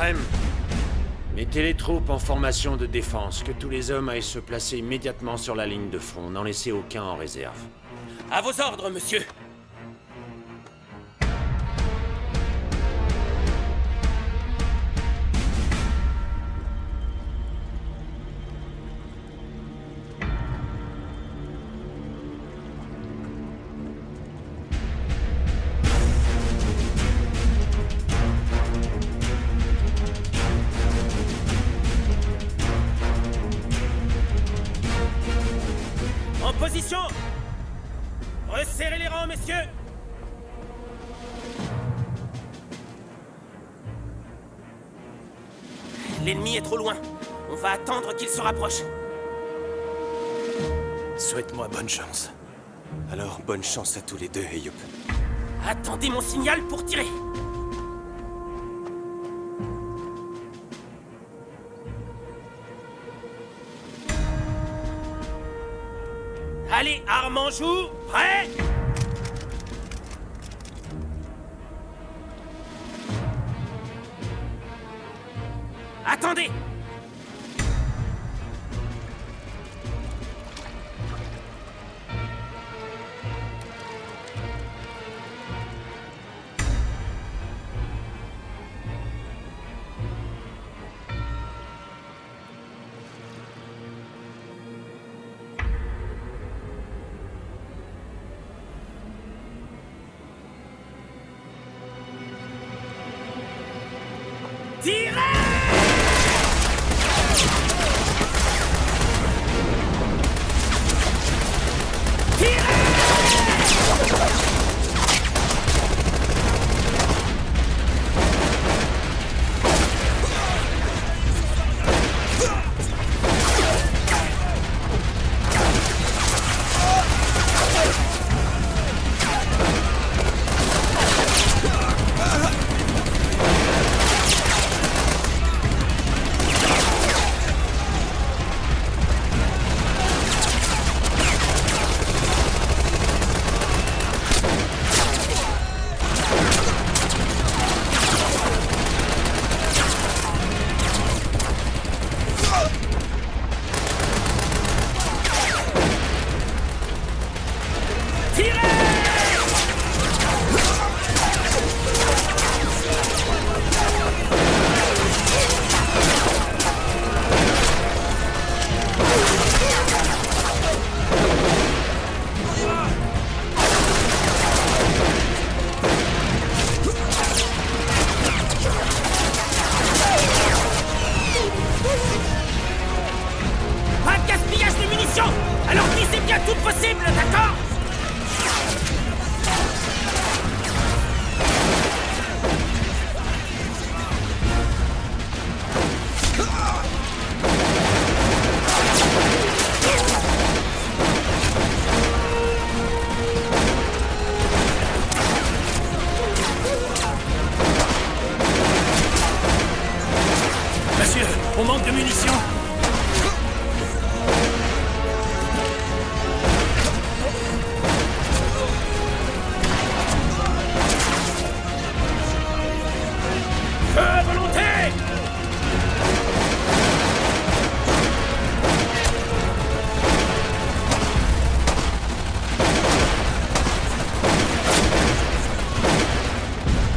Rem, mettez les troupes en formation de défense, que tous les hommes aillent se placer immédiatement sur la ligne de front, n'en laissez aucun en réserve. À vos ordres, monsieur. En position! Resserrez les rangs, messieurs! L'ennemi est trop loin. On va attendre qu'il se rapproche. Souhaite-moi bonne chance. Alors, bonne chance à tous les deux, Eyup. Attendez mon signal pour tirer. Allez, armes en joue, prêt? Attendez! Pas de gaspillage de munitions! Alors visez bien tout possible, d'accord? Monsieur, on manque de munitions. Feu volonté!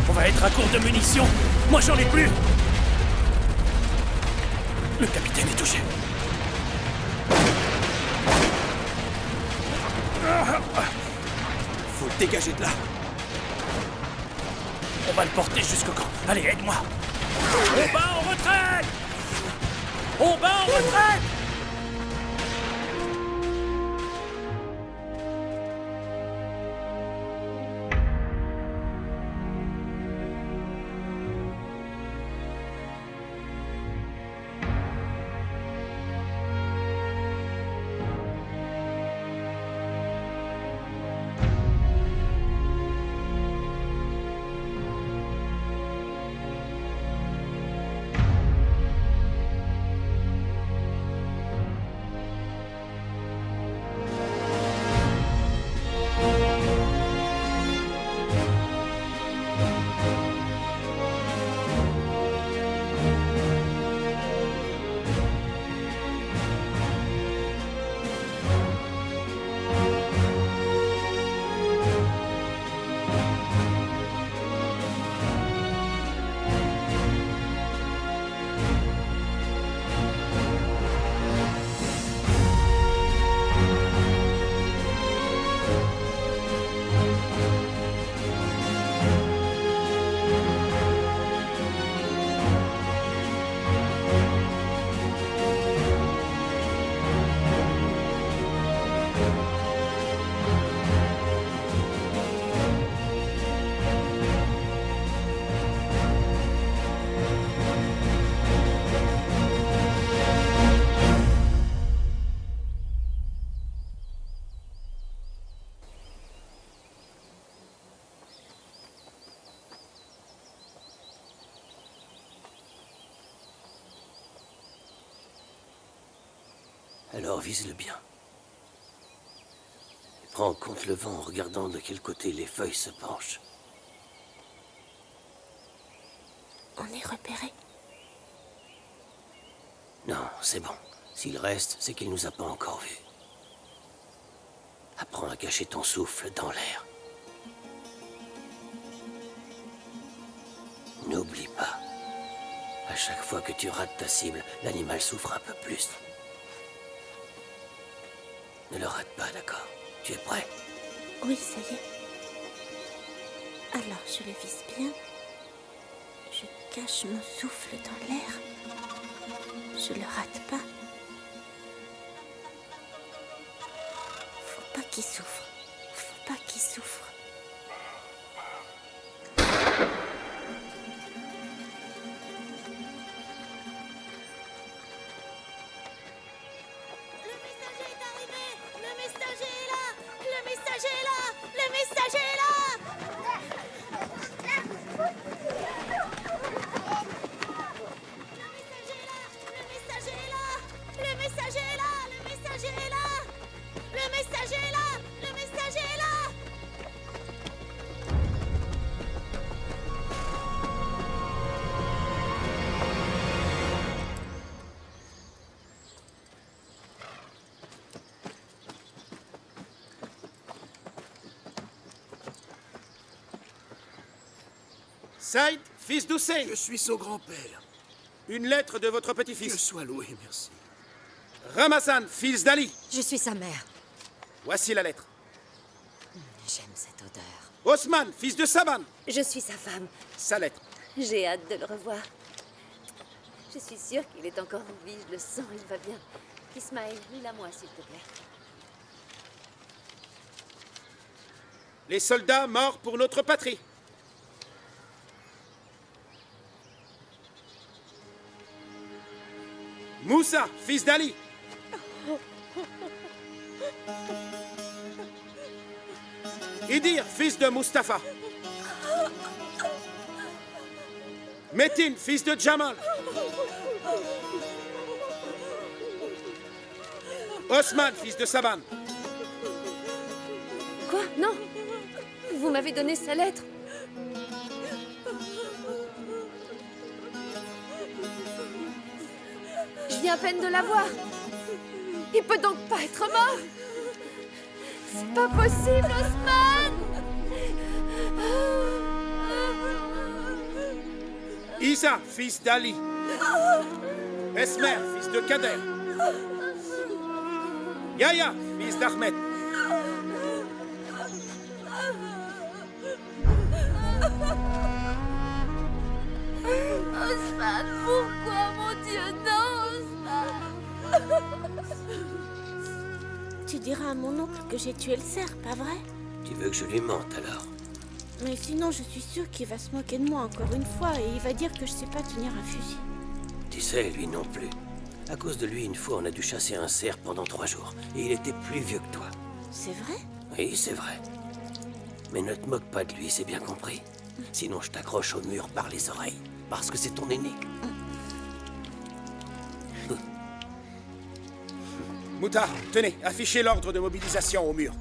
On va être à court de munitions. Moi, j'en ai plus. Le capitaine est touché. Faut le dégager de là. On va le porter jusqu'au camp. Allez, aide-moi. On bat en retraite! On bat en retraite! Alors vise-le bien. Et prends en compte le vent en regardant de quel côté les feuilles se penchent. On est repéré. Non, c'est bon. S'il reste, c'est qu'il nous a pas encore vus. Apprends à cacher ton souffle dans l'air. N'oublie pas. À chaque fois que tu rates ta cible, l'animal souffre un peu plus. Ne le rate pas, d'accord? Tu es prêt? Oui, ça y est. Alors, je le vise bien. Je cache mon souffle dans l'air. Je le rate pas. Faut pas qu'il souffre. Faut pas qu'il souffre. Saïd, fils d'Hussein, Je suis son grand-père. une lettre de votre Que petit-fils. soit loué, merci. Ramazan, fils d'Ali. Je suis sa mère. Voici la lettre. J'aime cette odeur. Osman, fils de Saban. Je suis sa femme. Sa lettre. J'ai hâte de le revoir. Je suis sûre qu'il est encore en vie, je le sens, il va bien. Ismaël, lis-la moi, s'il te plaît. Les soldats morts pour notre patrie. Moussa, fils d'Ali. Idir, fils de Mustapha. Metin, fils de Jamal. Osman, fils de Saban. Quoi? Non! Vous m'avez donné sa lettre. Je viens à peine de la voir. Il peut donc pas être mort. C'est pas possible, Osman! Isa, fils d'Ali. Esmer, fils de Kader. Yahya, fils d'Ahmed. Osman, pourquoi, mon Dieu, non, Osman! Tu diras à mon oncle que j'ai tué le cerf, pas vrai? Tu veux que je lui mente alors? Mais sinon, je suis sûre qu'il va se moquer de moi encore une fois et il va dire que je sais pas tenir un fusil. Tu sais, lui non plus. À cause de lui, une fois, on a dû chasser un cerf pendant 3 jours. Et il était plus vieux que toi. C'est vrai? Oui, c'est vrai. Mais ne te moque pas de lui, c'est bien compris. Sinon, je t'accroche au mur par les oreilles. Parce que c'est ton aîné. Mouta, tenez, affichez l'ordre de mobilisation au mur.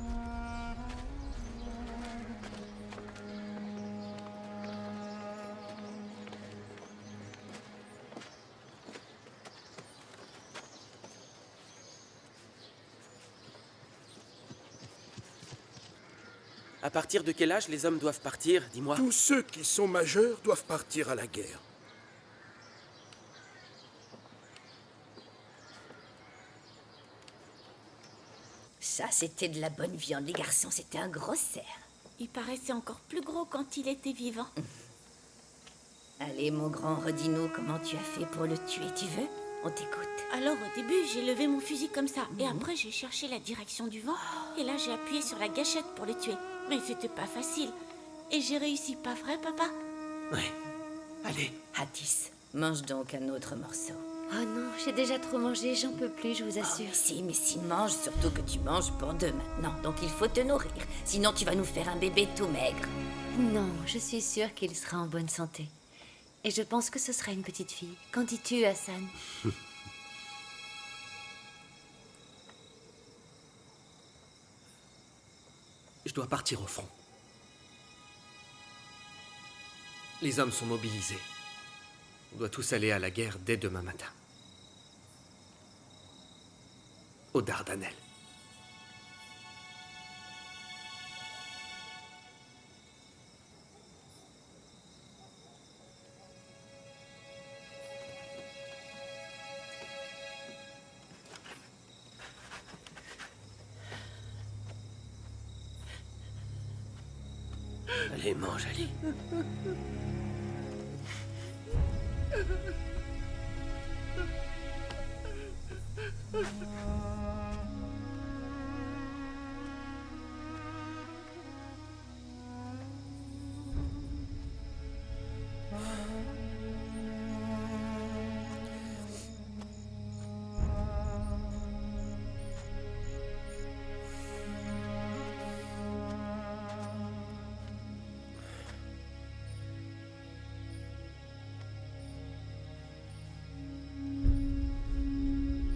À partir de quel âge les hommes doivent partir, dis-moi? Tous ceux qui sont majeurs doivent partir à la guerre. Ça, c'était de la bonne viande, les garçons, c'était un gros cerf. Il paraissait encore plus gros quand il était vivant. Allez, mon grand, redis-nous comment tu as fait pour le tuer, tu veux? On t'écoute. Alors au début, j'ai levé mon fusil comme ça. Et après, j'ai cherché la direction du vent. Et là, j'ai appuyé sur la gâchette pour le tuer. Mais c'était pas facile. Et j'ai réussi, pas vrai, papa? Oui. Allez. Hadis, mange donc un autre morceau. Oh non, j'ai déjà trop mangé, j'en peux plus, je vous assure. Mais si, mange, surtout que tu manges pour 2 maintenant. Donc il faut te nourrir. Sinon, tu vas nous faire un bébé tout maigre. Non, je suis sûre qu'il sera en bonne santé. Et je pense que ce sera une petite fille. Qu'en dis-tu, Hassan? dois partir au front. Les hommes sont mobilisés. On doit tous aller à la guerre dès demain matin. Aux Dardanelles. Allez, mange, Ali.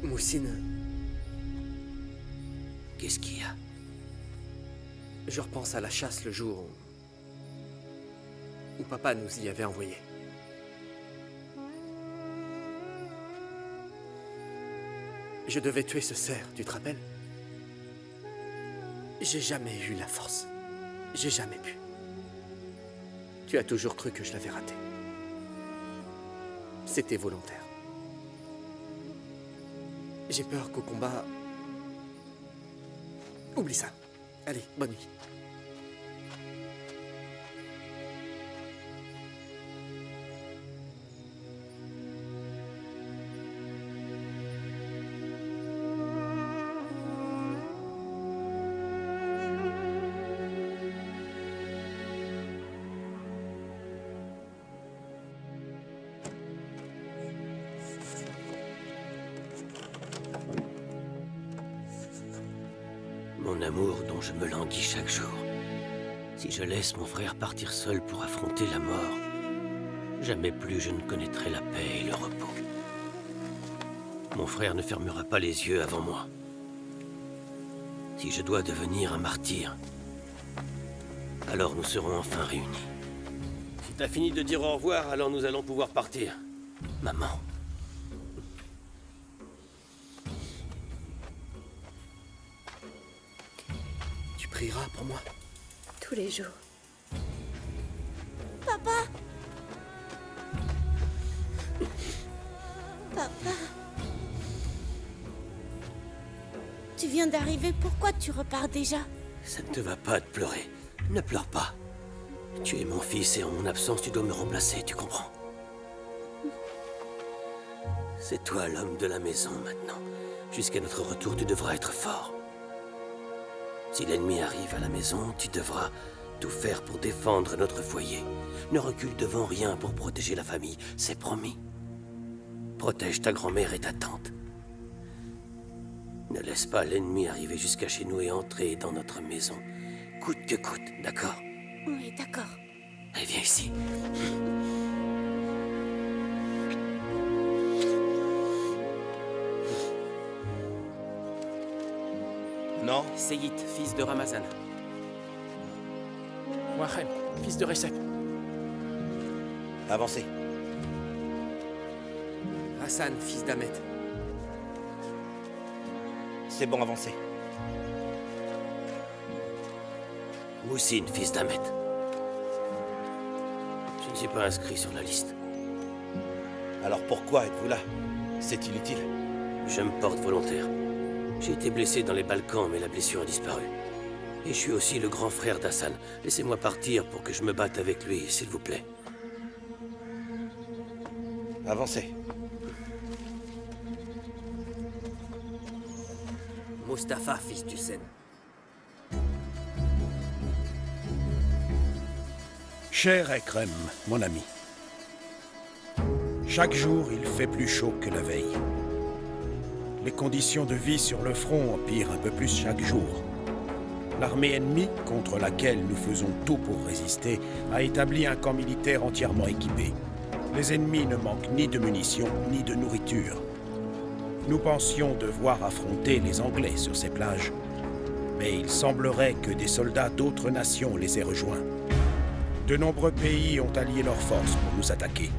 Moussine, Qu'est-ce qu'il y a? je repense à la chasse le jour où papa nous y avait envoyés. Je devais tuer ce cerf, tu te rappelles? J'ai jamais eu la force. J'ai jamais pu. Tu as toujours cru que je l'avais raté. C'était volontaire. J'ai peur qu'au combat... Oublie ça. Allez, bonne nuit. Mon amour dont je me languis chaque jour. Si je laisse mon frère partir seul pour affronter la mort, jamais plus je ne connaîtrai la paix et le repos. Mon frère ne fermera pas les yeux avant moi. Si je dois devenir un martyr, alors nous serons enfin réunis. Si t'as fini de dire au revoir, alors nous allons pouvoir partir. Maman. Tu prieras pour moi? Tous les jours. Papa! Papa! Tu viens d'arriver, pourquoi tu repars déjà? Ça ne te va pas de pleurer. Ne pleure pas. Tu es mon fils et en mon absence, tu dois me remplacer, tu comprends? C'est toi l'homme de la maison maintenant. Jusqu'à notre retour, tu devras être fort. Si l'ennemi arrive à la maison, tu devras tout faire pour défendre notre foyer. Ne recule devant rien pour protéger la famille, c'est promis. Protège ta grand-mère et ta tante. Ne laisse pas l'ennemi arriver jusqu'à chez nous et entrer dans notre maison. Coûte que coûte, d'accord? Oui, d'accord. Allez, viens ici. Non, Seyit, fils de Ramazan. Wahem, fils de Recep. Avancez. Hassan, fils d'Ahmed. C'est bon, avancez. Moussine, fils d'Ahmed. Je ne suis pas inscrit sur la liste. Alors pourquoi êtes-vous là? C'est inutile. Je me porte volontaire. J'ai été blessé dans les Balkans, mais la blessure a disparu. Et je suis aussi le grand frère d'Hassan. Laissez-moi partir pour que je me batte avec lui, s'il vous plaît. Avancez. Mustapha, fils d'Hussein. Cher Ekrem, mon ami. Chaque jour, il fait plus chaud que la veille. Les conditions de vie sur le front empirent un peu plus chaque jour. L'armée ennemie, contre laquelle nous faisons tout pour résister, a établi un camp militaire entièrement équipé. Les ennemis ne manquent ni de munitions, ni de nourriture. Nous pensions devoir affronter les Anglais sur ces plages. mais il semblerait que des soldats d'autres nations les aient rejoints. De nombreux pays ont allié leurs forces pour nous attaquer.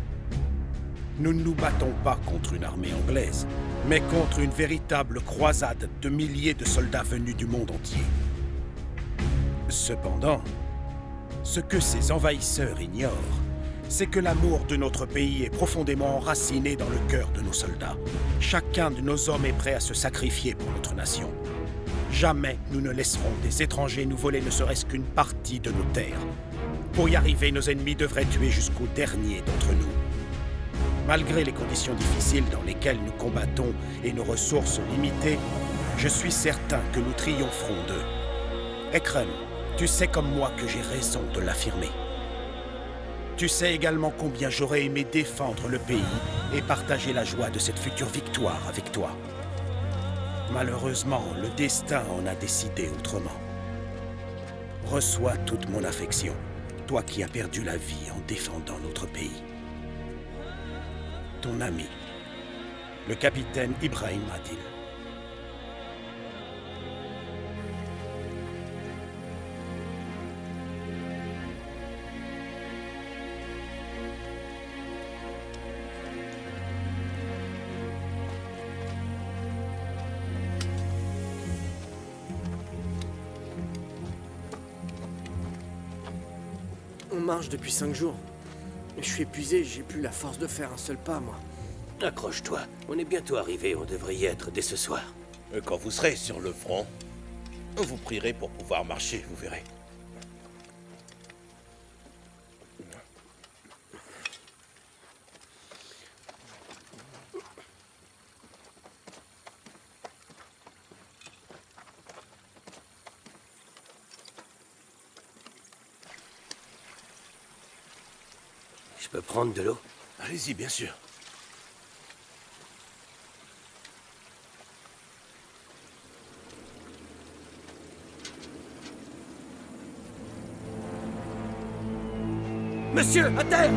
Nous ne nous battons pas contre une armée anglaise, mais contre une véritable croisade de milliers de soldats venus du monde entier. Cependant, ce que ces envahisseurs ignorent, c'est que l'amour de notre pays est profondément enraciné dans le cœur de nos soldats. Chacun de nos hommes est prêt à se sacrifier pour notre nation. Jamais nous ne laisserons des étrangers nous voler ne serait-ce qu'une partie de nos terres. Pour y arriver, nos ennemis devraient tuer jusqu'au dernier d'entre nous. Malgré les conditions difficiles dans lesquelles nous combattons et nos ressources limitées, je suis certain que nous triompherons d'eux. Ekrem, tu sais comme moi que j'ai raison de l'affirmer. Tu sais également combien j'aurais aimé défendre le pays et partager la joie de cette future victoire avec toi. Malheureusement, le destin en a décidé autrement. Reçois toute mon affection, toi qui as perdu la vie en défendant notre pays. Ton ami, le capitaine Ibrahim Adil. On marche depuis 5 jours. Je suis épuisé, j'ai plus la force de faire un seul pas, moi. Accroche-toi, on est bientôt arrivé, on devrait y être dès ce soir. Quand vous serez sur le front, vous prierez pour pouvoir marcher, vous verrez. Je peux prendre de l'eau? Allez-y, bien sûr. Monsieur, à terre!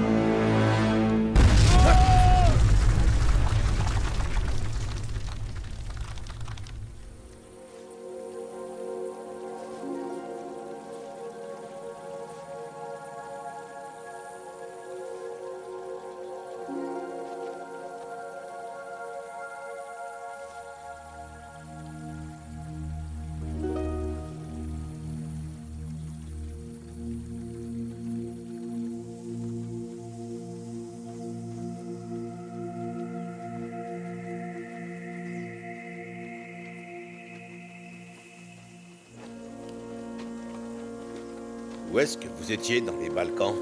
Où est-ce que vous étiez dans les Balkans?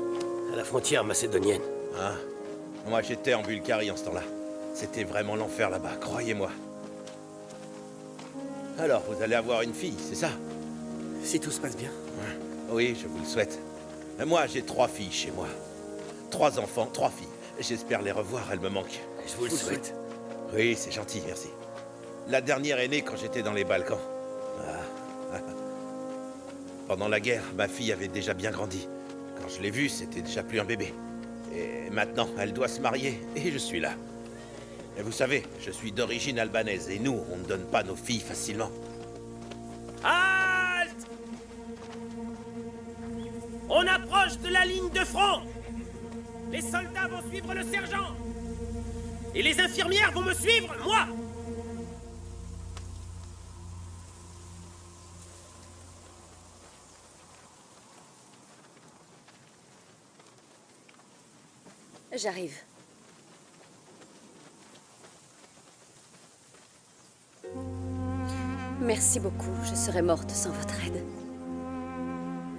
À la frontière macédonienne. Ah, moi j'étais en Bulgarie en ce temps-là. C'était vraiment l'enfer là-bas, croyez-moi. Alors, vous allez avoir une fille, c'est ça? Si tout se passe bien. Oui, je vous le souhaite. Moi, j'ai 3 filles chez moi. 3 enfants, 3 filles. J'espère les revoir, elles me manquent. Je vous le souhaite. Oui, c'est gentil, merci. La dernière est née quand j'étais dans les Balkans. Pendant la guerre, ma fille avait déjà bien grandi. Quand je l'ai vue, c'était déjà plus un bébé. Et maintenant, elle doit se marier, et je suis là. Et vous savez, je suis d'origine albanaise, et nous, on ne donne pas nos filles facilement. Halte! On approche de la ligne de front! Les soldats vont suivre le sergent! Et les infirmières vont me suivre, moi! J'arrive. Merci beaucoup, je serais morte sans votre aide.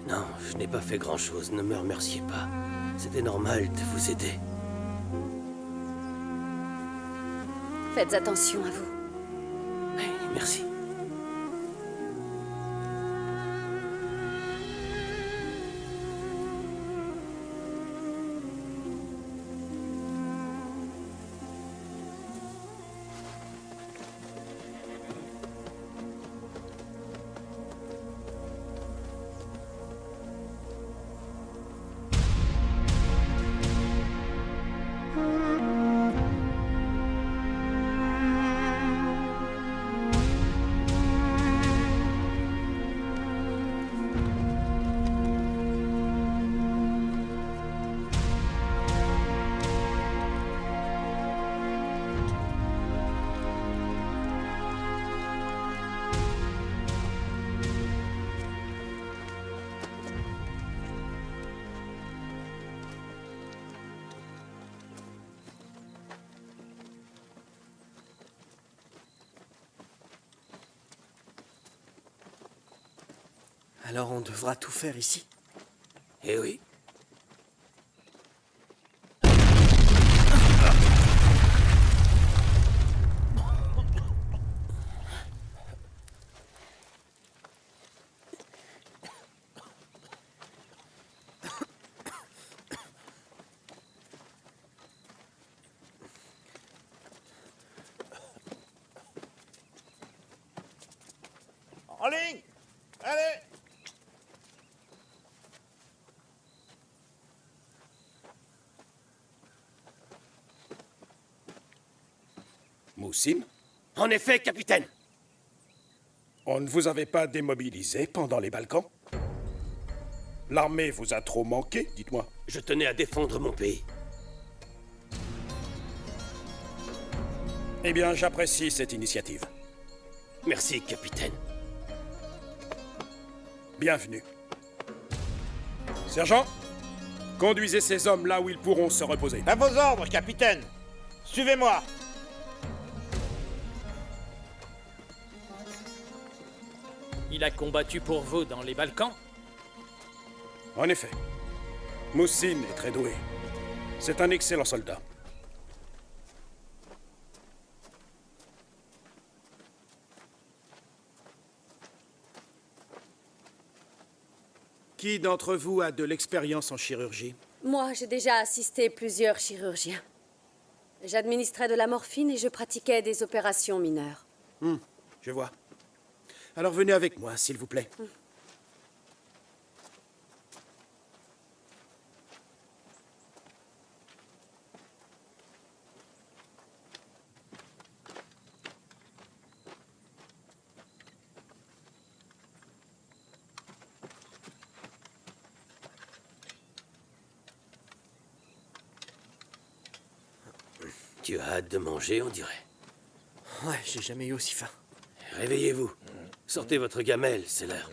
Non, je n'ai pas fait grand-chose, ne me remerciez pas. C'était normal de vous aider. Faites attention à vous. Oui, merci. Alors on devra tout faire ici. Eh oui. En ligne! Allez! Moussim, En effet, capitaine. on ne vous avait pas démobilisé pendant les Balkans? L'armée vous a trop manqué, dites-moi. Je tenais à défendre mon pays. Eh bien, j'apprécie cette initiative. Merci, capitaine. Bienvenue. Sergent, conduisez ces hommes là où ils pourront se reposer. À vos ordres, capitaine! Suivez-moi! Il a combattu pour vous dans les Balkans? En effet, Moussin est très doué. C'est un excellent soldat. Qui d'entre vous a de l'expérience en chirurgie? Moi, j'ai déjà assisté plusieurs chirurgiens. J'administrais de la morphine et je pratiquais des opérations mineures. Je vois. Alors venez avec moi, s'il vous plaît. Tu as hâte de manger, on dirait. Ouais, j'ai jamais eu aussi faim. Réveillez-vous. Sortez votre gamelle, c'est l'heure.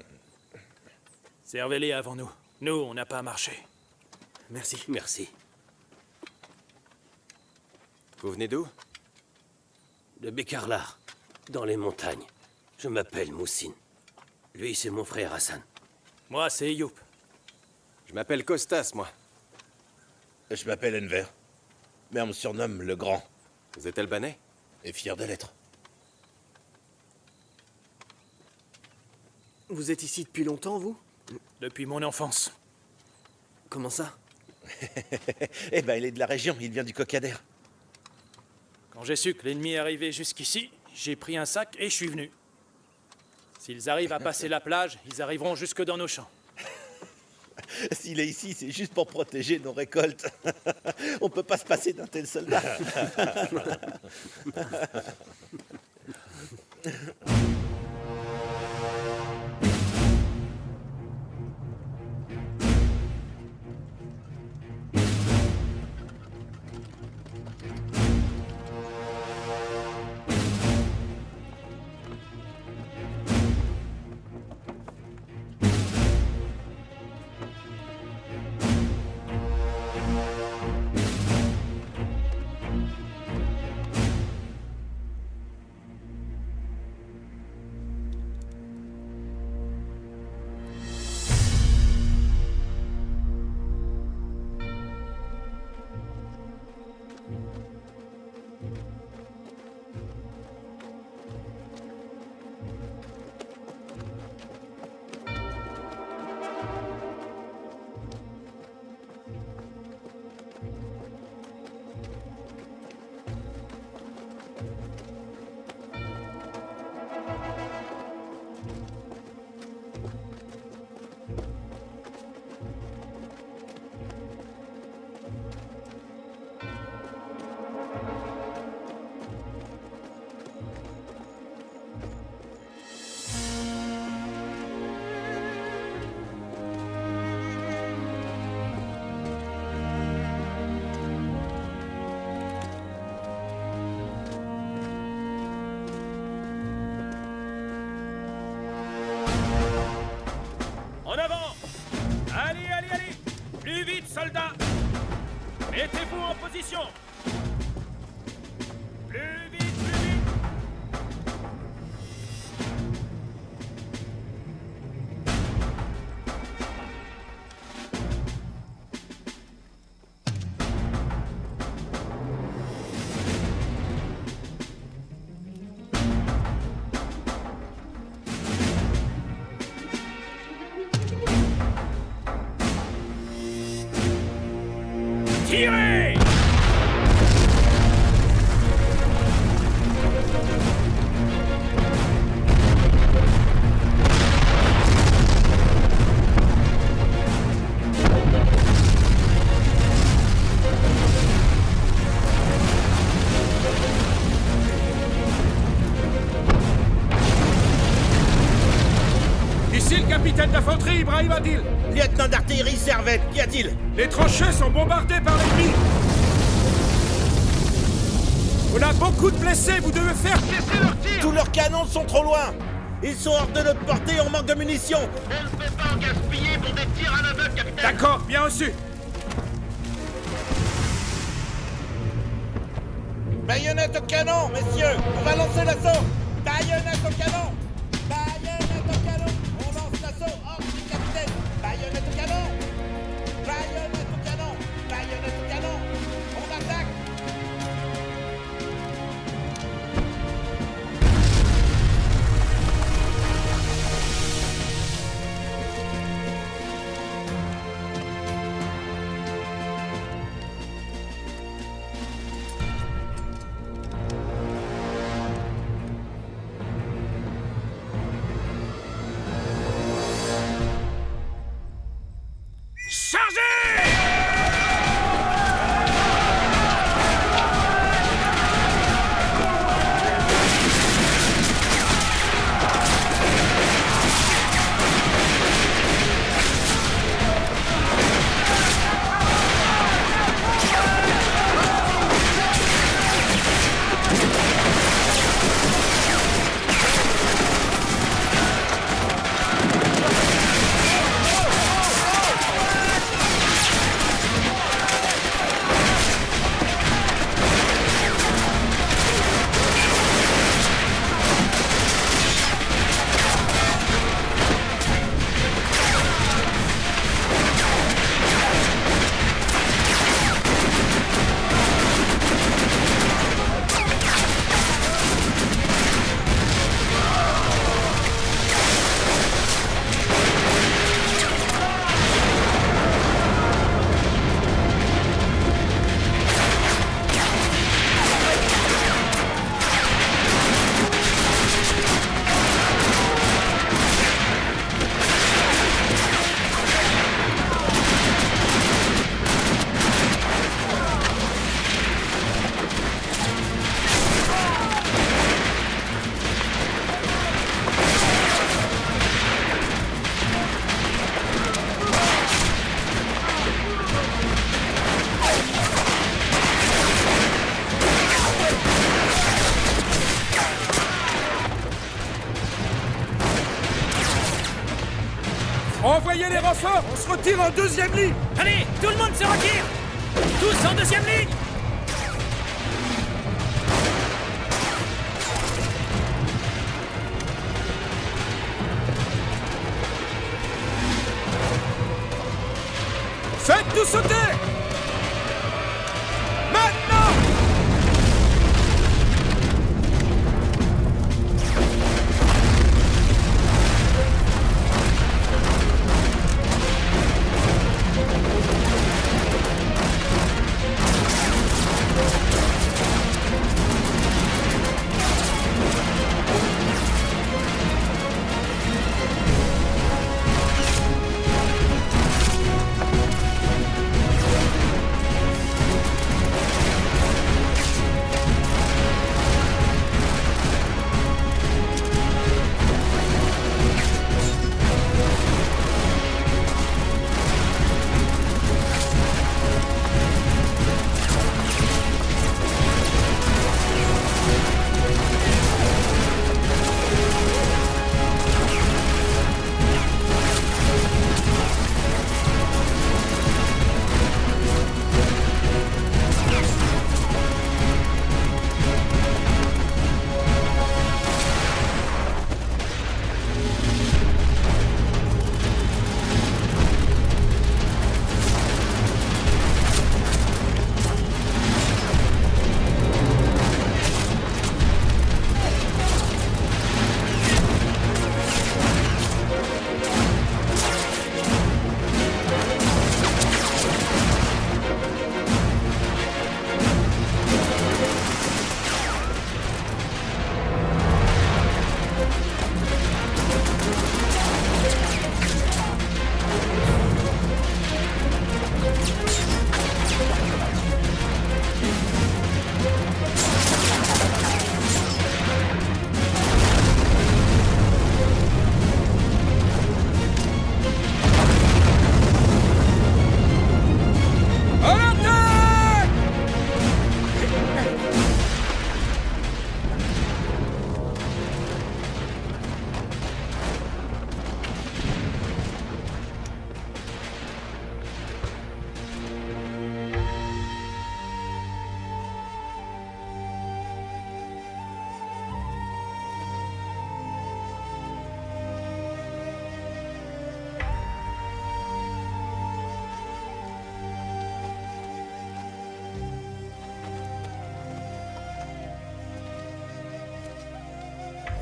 Servez-les avant nous. Nous, on n'a pas marché. Merci. Merci. Vous venez d'où? De Bekarlar, dans les montagnes. Je m'appelle Moussin. Lui, c'est mon frère Hassan. Moi, c'est Youp. Je m'appelle Costas, moi. Je m'appelle Enver. Mais on me surnomme le Grand. Vous êtes albanais? Et fier de l'être. Vous êtes ici depuis longtemps, vous? Depuis mon enfance. Comment ça? Eh ben, il est de la région, il vient du Cocader. Quand j'ai su que l'ennemi arrivait jusqu'ici, j'ai pris un sac et je suis venu. S'ils arrivent à passer la plage, ils arriveront jusque dans nos champs. S'il est ici, c'est juste pour protéger nos récoltes. On peut pas se passer d'un tel soldat. En avant! Allez, allez, allez! Plus vite, soldats! Mettez-vous en position! Plus vite, plus vite! capitaine d'infanterie, Ibrahim Adil. Lieutenant d'artillerie Servette, qu'y a-t-il? Les tranchées sont bombardées par l'ennemi. On a beaucoup de blessés, vous devez faire cesser leurs tirs. Tous leurs canons sont trop loin. Ils sont hors de notre portée et on manque de munitions. On ne peut pas en gaspiller pour des tirs à l'aveugle, capitaine. D'accord, bien reçu. Baïonnette au canon, messieurs. On va lancer l'assaut. Baïonnette au canon. Baïonnette au canon. On lance l'assaut. Ordre du capitaine. Baïonnette au canon. Baïonnette au canon. Baïonnette au canon. On attaque. Envoyez les renforts, on se retire en deuxième ligne. Allez, tout le monde se retire. Tous en deuxième ligne. Faites tout sauter. Maintenant.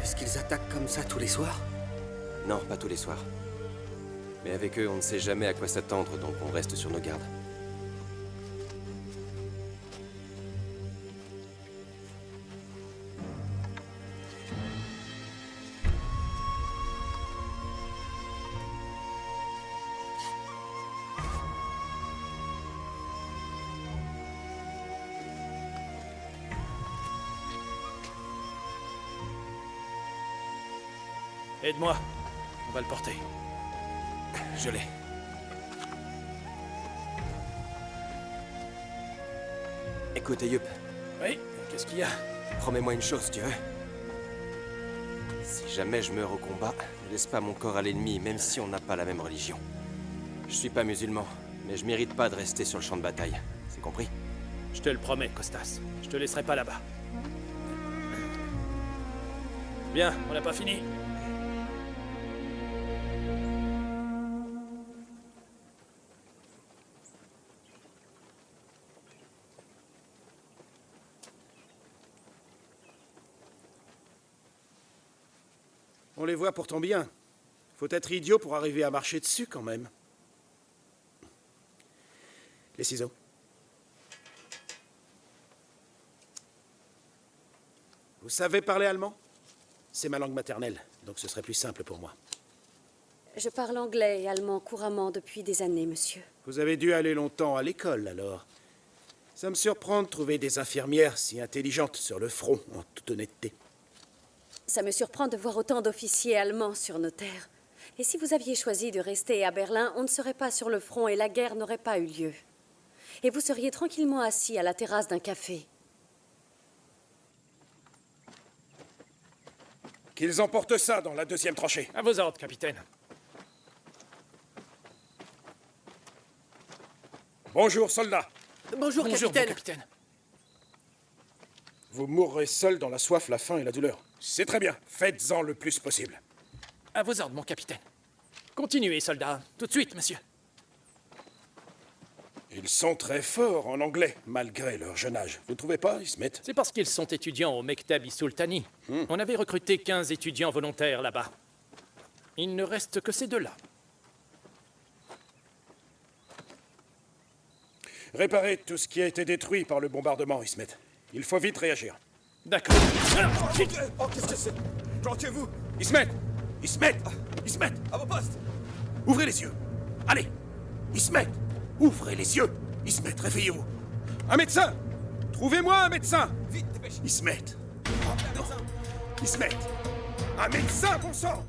Est-ce qu'ils attaquent comme ça tous les soirs? Non, pas tous les soirs. Mais avec eux, on ne sait jamais à quoi s'attendre, donc on reste sur nos gardes. Aide-moi. On va le porter. Je l'ai. Écoute, Eyup. Oui, qu'est-ce qu'il y a? Promets-moi une chose, tu veux? Si jamais je meurs au combat, ne laisse pas mon corps à l'ennemi, même si on n'a pas la même religion. Je suis pas musulman, mais je mérite pas de rester sur le champ de bataille. C'est compris? Je te le promets, Costas. Je te laisserai pas là-bas. Bien, on n'a pas fini. On les voit pourtant bien. Faut être idiot pour arriver à marcher dessus, quand même. Les ciseaux. Vous savez parler allemand? C'est ma langue maternelle, donc ce serait plus simple pour moi. Je parle anglais et allemand couramment depuis des années, monsieur. Vous avez dû aller longtemps à l'école, alors. Ça me surprend de trouver des infirmières si intelligentes sur le front, en toute honnêteté. Ça me surprend de voir autant d'officiers allemands sur nos terres. Et si vous aviez choisi de rester à Berlin, on ne serait pas sur le front et la guerre n'aurait pas eu lieu. Et vous seriez tranquillement assis à la terrasse d'un café. Qu'ils emportent ça dans la deuxième tranchée. À vos ordres, capitaine. Bonjour, soldats. Bonjour, capitaine. Vous mourrez seuls dans la soif, la faim et la douleur. C'est très bien. Faites-en le plus possible. À vos ordres, mon capitaine. Continuez, soldats. Tout de suite, monsieur. Ils sont très forts en anglais, malgré leur jeune âge. Vous ne trouvez pas, Ismet? C'est parce qu'ils sont étudiants au Mektab Sultani. On avait recruté 15 étudiants volontaires là-bas. Il ne reste que ces deux-là. Réparez tout ce qui a été détruit par le bombardement, Ismet. Il faut vite réagir. D'accord. Oh, qu'est-ce que c'est? Planquez-vous! Ismet! Ismet! Ismet! À vos postes! Ouvrez les yeux! Allez! Ismet! Ouvrez les yeux! Ismet, réveillez-vous! Un médecin! Trouvez-moi un médecin! Vite, dépêchez! Ismet! Oh, non! Ismet! Un médecin, bon sang!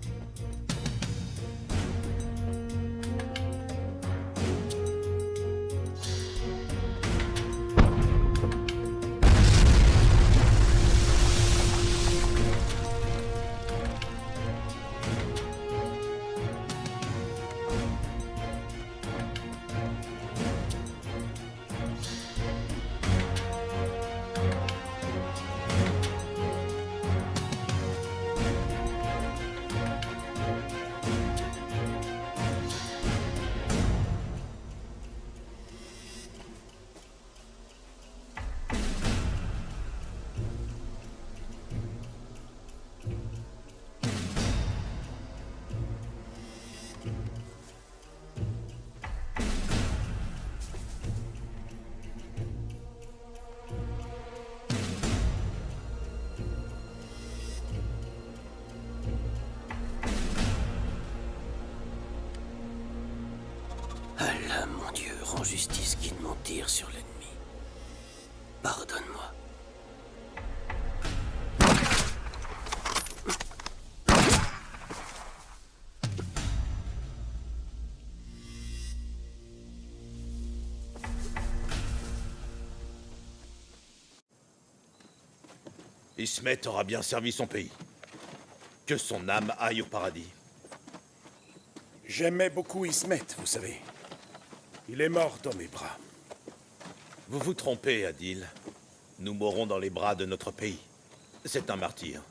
Allah, mon Dieu, rends justice qui ne m'en tire sur l'ennemi. Pardonne-moi. Ismet aura bien servi son pays. Que son âme aille au paradis. J'aimais beaucoup Ismet, vous savez. Il est mort dans mes bras. Vous vous trompez, Adil. Nous mourrons dans les bras de notre pays. C'est un martyr.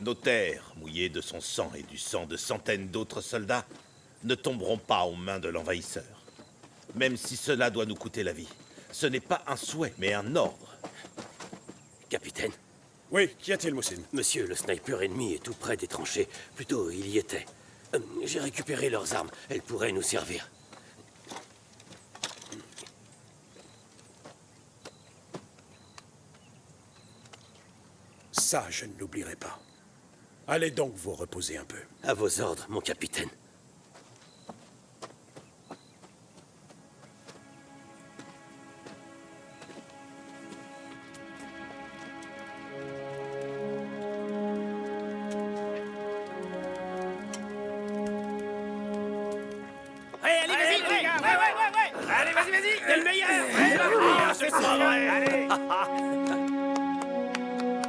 Nos terres, mouillées de son sang et du sang de centaines d'autres soldats, ne tomberont pas aux mains de l'envahisseur. Même si cela doit nous coûter la vie. Ce n'est pas un souhait, mais un ordre. Capitaine. Oui, qu'y a-t-il, Moussine? Monsieur, le sniper ennemi est tout près des tranchées. Plutôt, il y était. J'ai récupéré leurs armes. Elles pourraient nous servir. Ça, je ne l'oublierai pas. Allez donc vous reposer un peu. À vos ordres, mon capitaine. Allez, vas-y, les gars. Ouais. Allez, vas-y. T'es le meilleur. C'est pas vrai. Allez.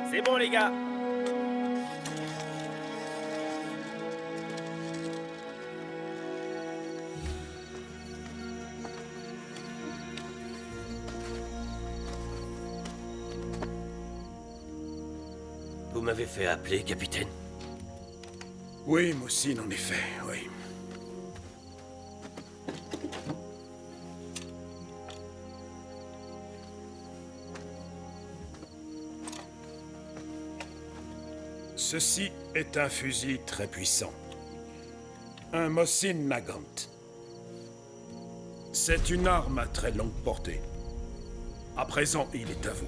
C'est bon, les gars. Vous m'avez fait appeler, capitaine? Oui, Moussine, en effet, oui. Ceci est un fusil très puissant. Un Mosin Nagant. C'est une arme à très longue portée. À présent, il est à vous.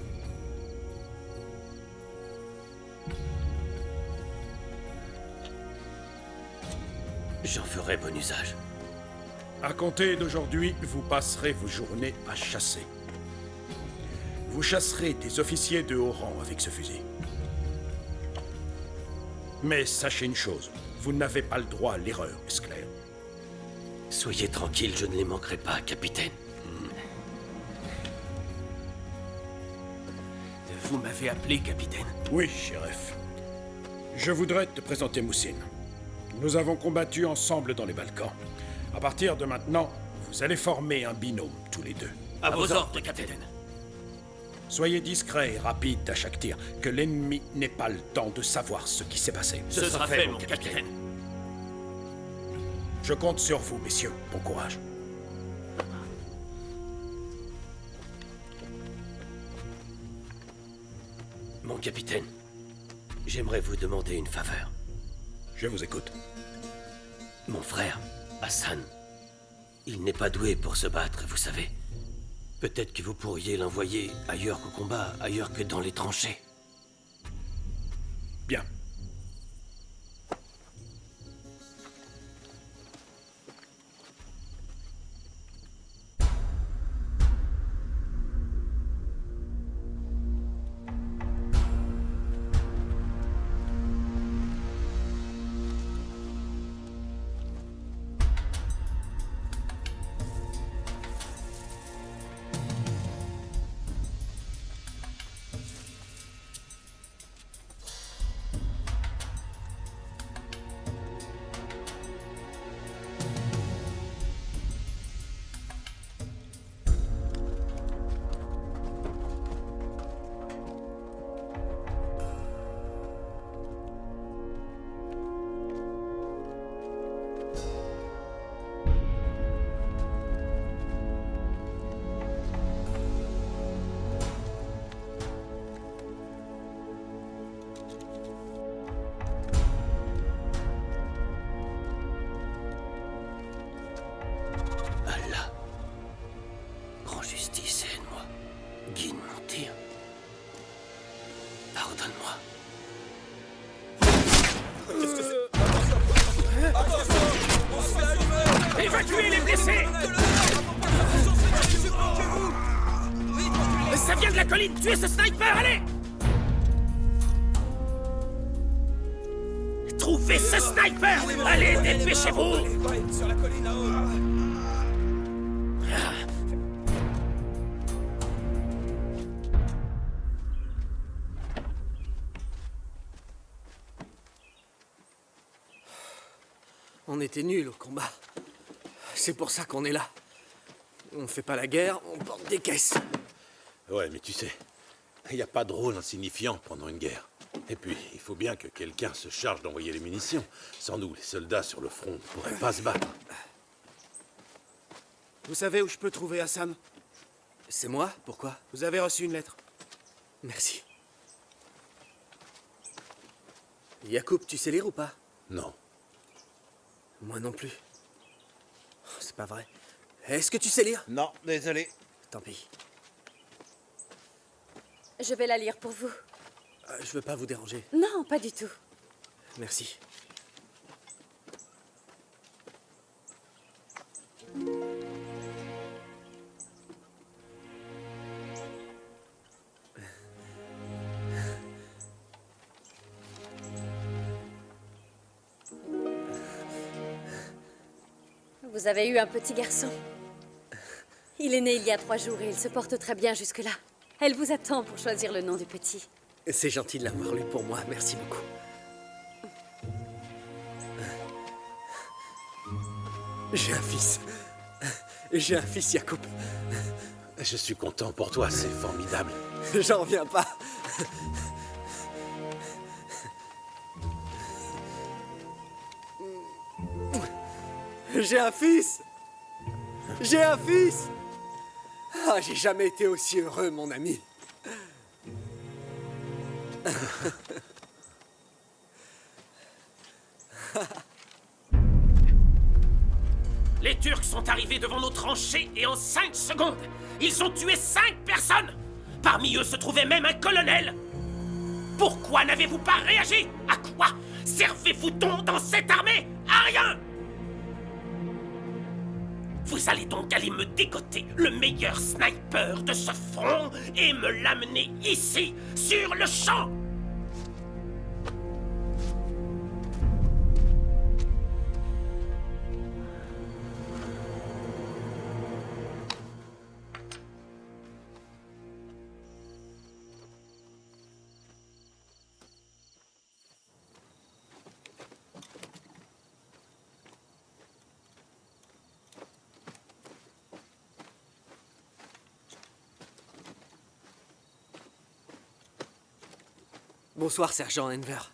J'en ferai bon usage. À compter d'aujourd'hui, vous passerez vos journées à chasser. Vous chasserez des officiers de haut rang avec ce fusil. Mais sachez une chose, vous n'avez pas le droit à l'erreur, est-ce clair? Soyez tranquille, je ne les manquerai pas, capitaine. Vous m'avez appelé, capitaine. Oui, shérif. Je voudrais te présenter Moussine. Nous avons combattu ensemble dans les Balkans. À partir de maintenant, vous allez former un binôme, tous les deux. À vos ordres, capitaine. Soyez discret et rapide à chaque tir, que l'ennemi n'ait pas le temps de savoir ce qui s'est passé. Ce sera fait, mon capitaine. Je compte sur vous, messieurs. Bon courage. Mon capitaine, j'aimerais vous demander une faveur. Je vous écoute. Mon frère, Hassan, il n'est pas doué pour se battre, vous savez. Peut-être que vous pourriez l'envoyer ailleurs qu'au combat, ailleurs que dans les tranchées. Bien. Allah, rends justice et aide-moi. Guide mon tir. Pardonne-moi. Évacuez les blessés. Ça vient de la colline. Tuez ce sniper, allez. Trouvez ce sniper. Allez, dépêchez-vous. Sur la colline en haut. On était nuls au combat. C'est pour ça qu'on est là. On fait pas la guerre, on porte des caisses. Ouais, mais tu sais, il n'y a pas de rôle insignifiant pendant une guerre. Et puis, il faut bien que quelqu'un se charge d'envoyer les munitions. Sans nous, les soldats sur le front ne pourraient pas se battre. Vous savez où je peux trouver Hassan? C'est moi? Pourquoi? Vous avez reçu une lettre. Merci. Yacoub, tu sais lire ou pas? Non. Moi non plus. Oh, c'est pas vrai. Est-ce que tu sais lire? Non, désolé. Tant pis. Je vais la lire pour vous. Je veux pas vous déranger. Non, pas du tout. Merci. Vous avez eu un petit garçon. Il est né il y a 3 jours et il se porte très bien jusque-là. Elle vous attend pour choisir le nom du petit. C'est gentil de l'avoir lu pour moi, merci beaucoup. J'ai un fils. J'ai un fils, Yacoub. Je suis content pour toi, c'est formidable. J'en reviens pas. J'ai un fils! J'ai un fils! Ah, j'ai jamais été aussi heureux, mon ami. Les Turcs sont arrivés devant nos tranchées et en 5 secondes, ils ont tué 5 personnes. Parmi eux se trouvait même un colonel. Pourquoi n'avez-vous pas réagi? À quoi servez-vous donc dans cette armée? À rien! Vous allez donc aller me dégoter le meilleur sniper de ce front et me l'amener ici, sur le champ! Bonsoir, sergent Enver.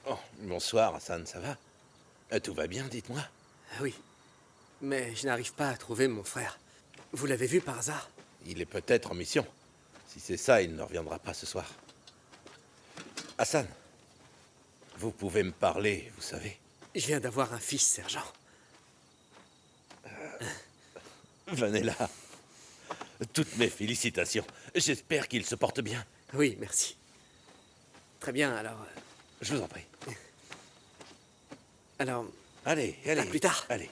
Oh, bonsoir, Hassan, ça va? Tout va bien, dites-moi. Oui, mais je n'arrive pas à trouver mon frère. Vous l'avez vu par hasard? Il est peut-être en mission. Si c'est ça, il ne reviendra pas ce soir. Hassan, vous pouvez me parler, vous savez. Je viens d'avoir un fils, sergent. Venez là. Toutes mes félicitations. J'espère qu'il se porte bien. Oui, merci. Très bien, alors... Je vous en prie. Alors... Allez, allez. À plus tard. Allez.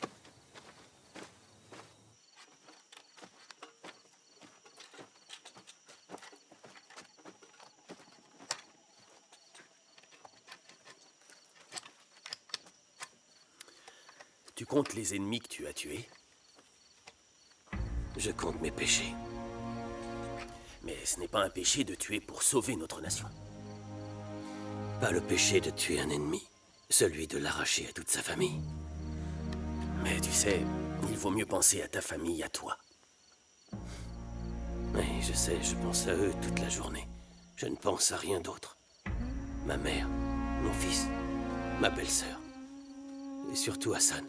Tu comptes les ennemis que tu as tués? Je compte mes péchés. Mais ce n'est pas un péché de tuer pour sauver notre nation. Pas le péché de tuer un ennemi, celui de l'arracher à toute sa famille. Mais tu sais, il vaut mieux penser à ta famille, à toi. Oui, je sais, je pense à eux toute la journée. Je ne pense à rien d'autre. Ma mère, mon fils, ma belle-sœur. Et surtout Hassan,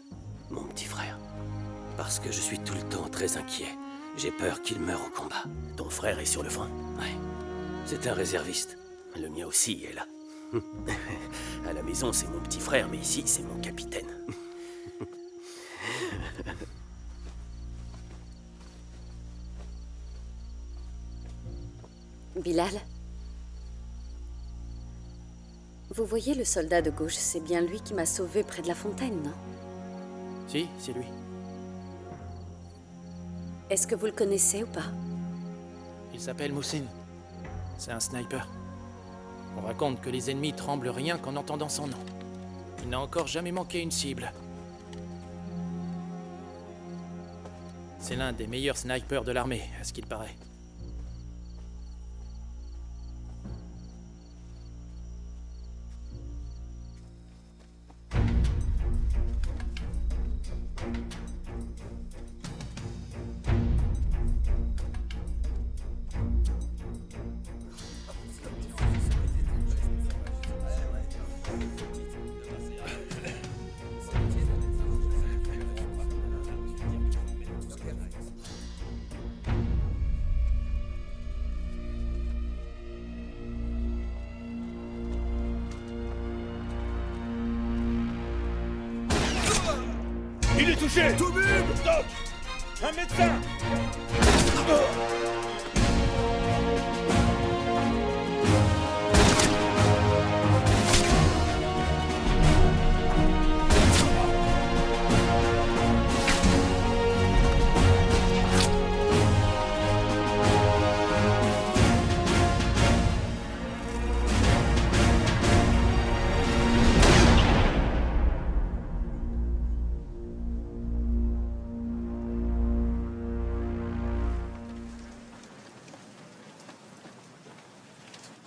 mon petit frère. Parce que je suis tout le temps très inquiet. J'ai peur qu'il meure au combat. Ton frère est sur le front? Oui. C'est un réserviste. Le mien aussi est là. À la maison, c'est mon petit frère, mais ici, c'est mon capitaine. Bilal? Vous voyez le soldat de gauche, c'est bien lui qui m'a sauvé près de la fontaine, non? Si, c'est lui. Est-ce que vous le connaissez ou pas? Il s'appelle Moussine. C'est un sniper. On raconte que les ennemis tremblent rien qu'en entendant son nom. Il n'a encore jamais manqué une cible. C'est l'un des meilleurs snipers de l'armée, à ce qu'il paraît. Il est touché! Doc! Un médecin!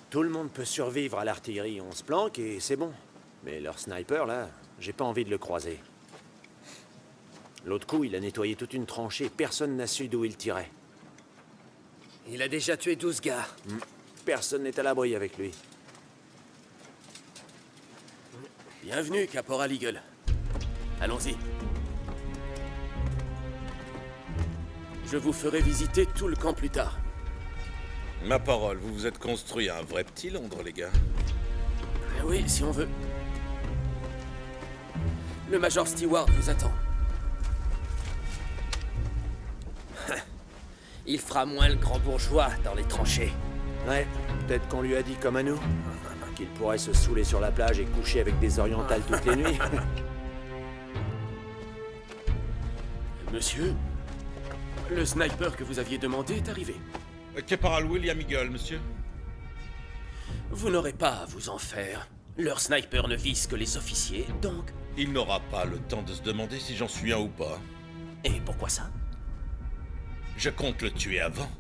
Tout le monde peut survivre à l'artillerie, on se planque et c'est bon. Mais leur sniper, là, j'ai pas envie de le croiser. L'autre coup, il a nettoyé toute une tranchée, personne n'a su d'où il tirait. Il a déjà tué 12 gars. Personne n'est à l'abri avec lui. Bienvenue, Caporal Eagle. Allons-y. Je vous ferai visiter tout le camp plus tard. Ma parole, vous vous êtes construit un vrai petit Londres, les gars. Oui, si on veut. Le Major Stewart vous attend. Il fera moins le grand bourgeois dans les tranchées. Ouais, peut-être qu'on lui a dit comme à nous. Qu'il pourrait se saouler sur la plage et coucher avec des orientales toutes les nuits. Monsieur, le sniper que vous aviez demandé est arrivé. Caporal William Eagle, monsieur. Vous n'aurez pas à vous en faire. Leur sniper ne vise que les officiers, donc... Il n'aura pas le temps de se demander si j'en suis un ou pas. Et pourquoi ça? Je compte le tuer avant.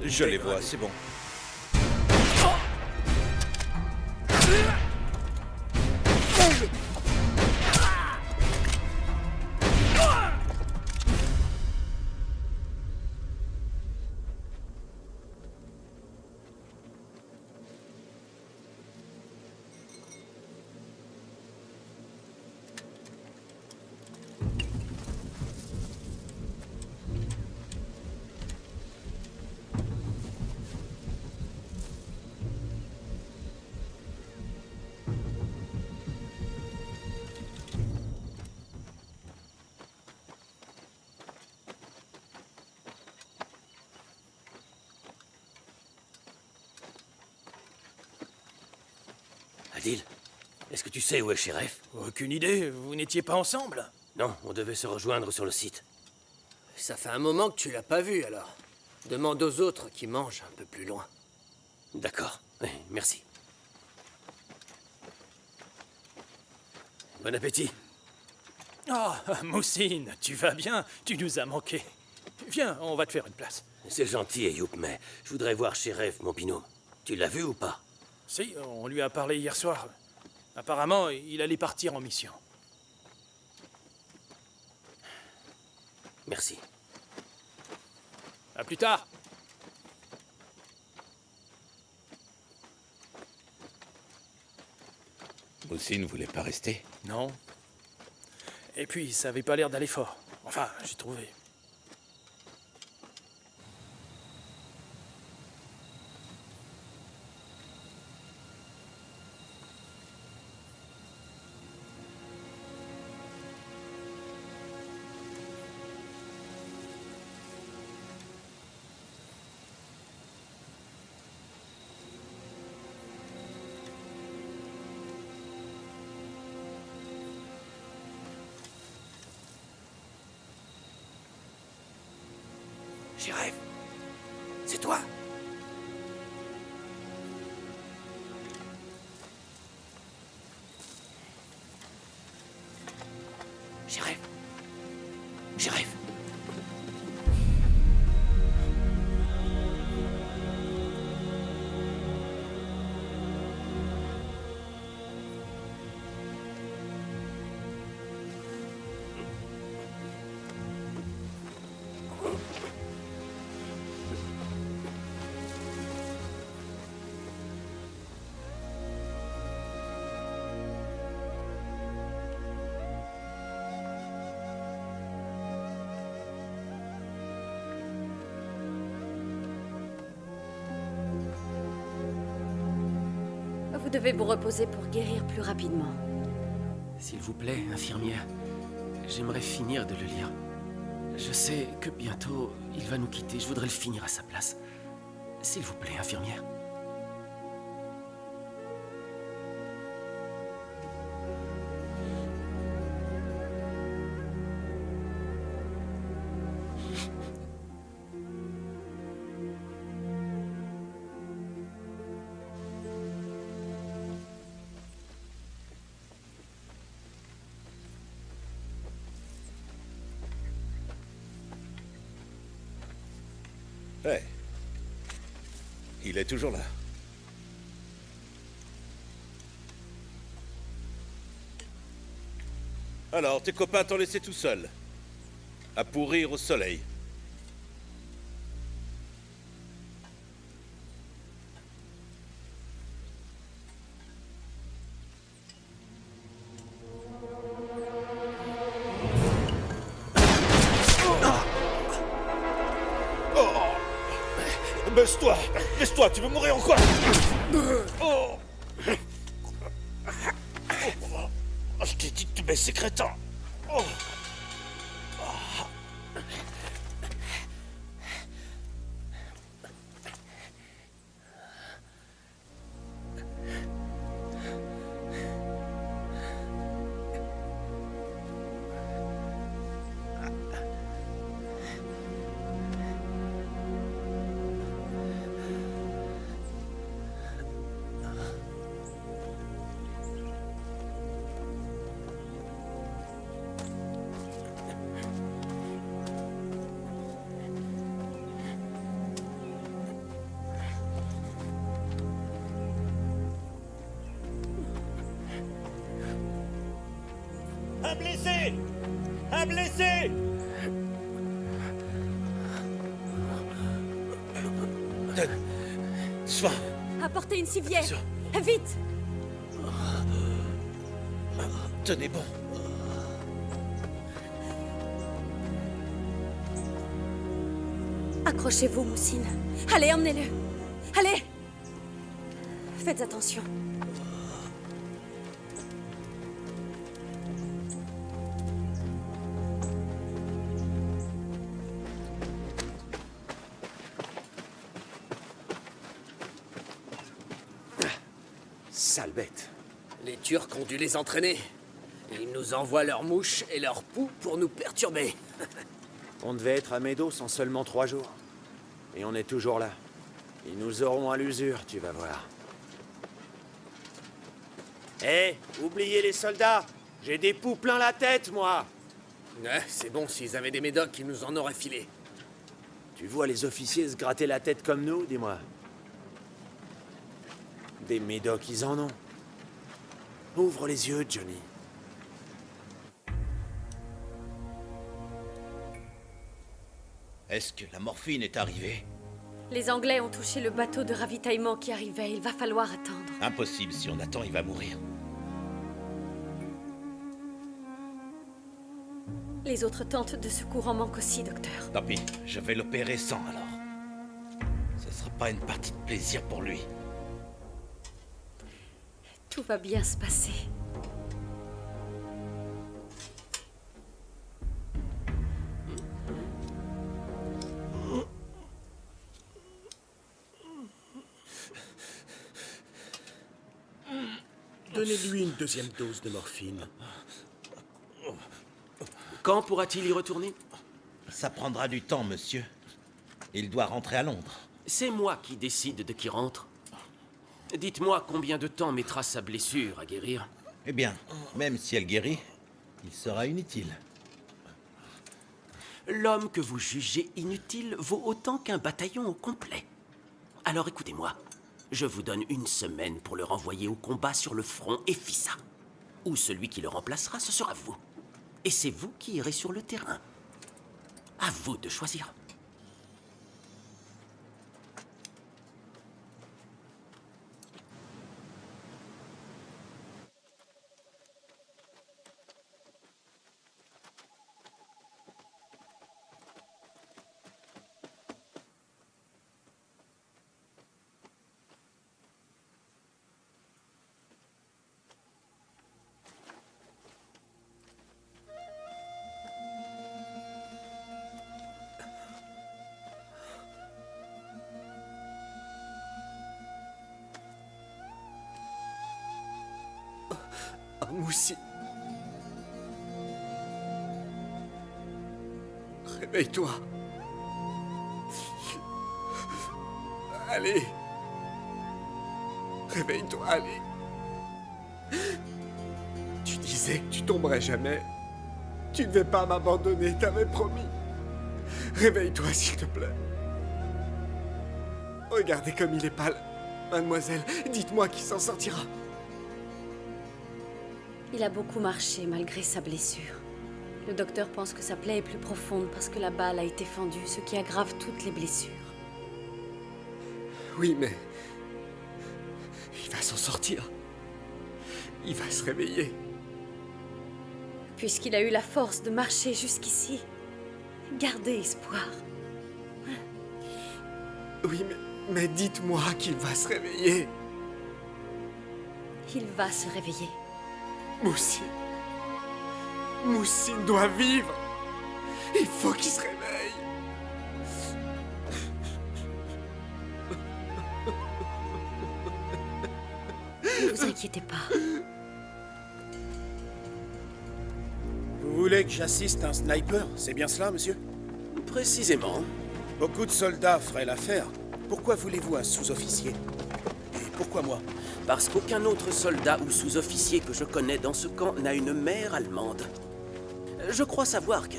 Je les vois, c'est bon. Adil, est-ce que tu sais où est Sheriff? Aucune idée, vous n'étiez pas ensemble? Non, on devait se rejoindre sur le site. Ça fait un moment que tu l'as pas vu, alors. Demande aux autres qui mangent un peu plus loin. D'accord, merci. Bon appétit. Oh, Moussine, tu vas bien? Tu nous as manqué. Viens, on va te faire une place. C'est gentil, Ayoub, mais je voudrais voir Sheriff, mon binôme. Tu l'as vu ou pas? Si, on lui a parlé hier soir. Apparemment, il allait partir en mission. Merci. À plus tard. Moussine voulait pas rester? Non. Et puis, ça avait pas l'air d'aller fort. Enfin, j'ai trouvé. Sheriff, c'est toi? Sheriff. Sheriff. devez vous reposer pour guérir plus rapidement. S'il vous plaît, infirmière, j'aimerais finir de le lire. Je sais que bientôt, il va nous quitter. Je voudrais le finir à sa place. S'il vous plaît, infirmière. Ouais. Il est toujours là. Alors, tes copains t'ont laissé tout seul. À pourrir au soleil. Baisse-toi! Baisse-toi, tu veux mourir ou quoi? Oh! Je t'ai dit de te baisser, crétin! Oh! Un blessé! Un blessé! Soin! Apportez une civière! Vite! Tenez bon. Accrochez-vous, Moussine. Allez, emmenez-le. Allez! Faites attention. Sale bête. Les Turcs ont dû les entraîner. Ils nous envoient leurs mouches et leurs poux pour nous perturber. On devait être à Médos en seulement 3 jours. Et on est toujours là. Ils nous auront à l'usure, tu vas voir. Hé, oubliez les soldats! J'ai des poux plein la tête, moi! Ouais, c'est bon, s'ils avaient des médocs, ils nous en auraient filé. Tu vois les officiers se gratter la tête comme nous, dis-moi? Des médocs, ils en ont. Ouvre les yeux, Johnny. Est-ce que la morphine est arrivée? Les Anglais ont touché le bateau de ravitaillement qui arrivait. Il va falloir attendre. Impossible, si on attend, il va mourir. Les autres tentes de secours en manquent aussi, docteur. Tant pis, je vais l'opérer sans alors. Ce sera pas une partie de plaisir pour lui. Tout va bien se passer. Donnez-lui une deuxième dose de morphine. Quand pourra-t-il y retourner? Ça prendra du temps, monsieur. Il doit rentrer à Londres. C'est moi qui décide de qui rentre. Dites-moi combien de temps mettra sa blessure à guérir. Eh bien, même si elle guérit, il sera inutile. L'homme que vous jugez inutile vaut autant qu'un bataillon au complet. Alors écoutez-moi. Je vous donne 1 semaine pour le renvoyer au combat sur le front Ephyssa. Ou celui qui le remplacera, ce sera vous. Et c'est vous qui irez sur le terrain. À vous de choisir. Moussine. Réveille-toi. Allez. Réveille-toi, allez. Tu disais que tu tomberais jamais. Tu ne devais pas m'abandonner, t'avais promis. Réveille-toi, s'il te plaît. Regardez comme il est pâle. Mademoiselle, dites-moi qui s'en sortira. Il a beaucoup marché malgré sa blessure. Le docteur pense que sa plaie est plus profonde parce que la balle a été fendue, ce qui aggrave toutes les blessures. Oui, mais... il va s'en sortir. Il va se réveiller. Puisqu'il a eu la force de marcher jusqu'ici, gardez espoir. Oui, mais dites-moi qu'il va se réveiller. Il va se réveiller. Moussine. Moussine doit vivre. Il faut qu'il se réveille. Ne vous inquiétez pas. Vous voulez que j'assiste à un sniper? C'est bien cela, monsieur? Précisément. Beaucoup de soldats feraient l'affaire. Pourquoi voulez-vous un sous-officier? Et pourquoi moi? Parce qu'aucun autre soldat ou sous-officier que je connais dans ce camp n'a une mère allemande. Je crois savoir que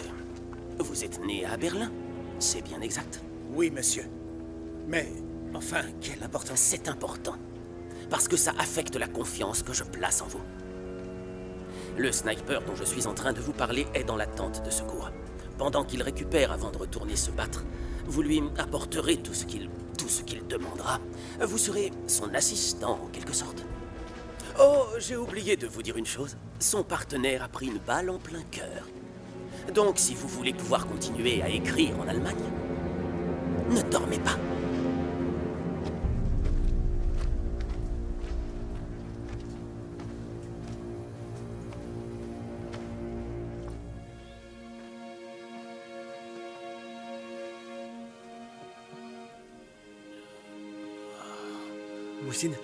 vous êtes né à Berlin. C'est bien exact. Oui, monsieur. Mais, enfin, quelle importance? C'est important. Parce que ça affecte la confiance que je place en vous. Le sniper dont je suis en train de vous parler est dans la tente de secours. Pendant qu'il récupère avant de retourner se battre, vous lui apporterez tout ce qu'il demandera. Vous serez son assistant, en quelque sorte. Oh, j'ai oublié de vous dire une chose. Son partenaire a pris une balle en plein cœur. Donc, si vous voulez pouvoir continuer à écrire en Allemagne, ne dormez pas. Moussine,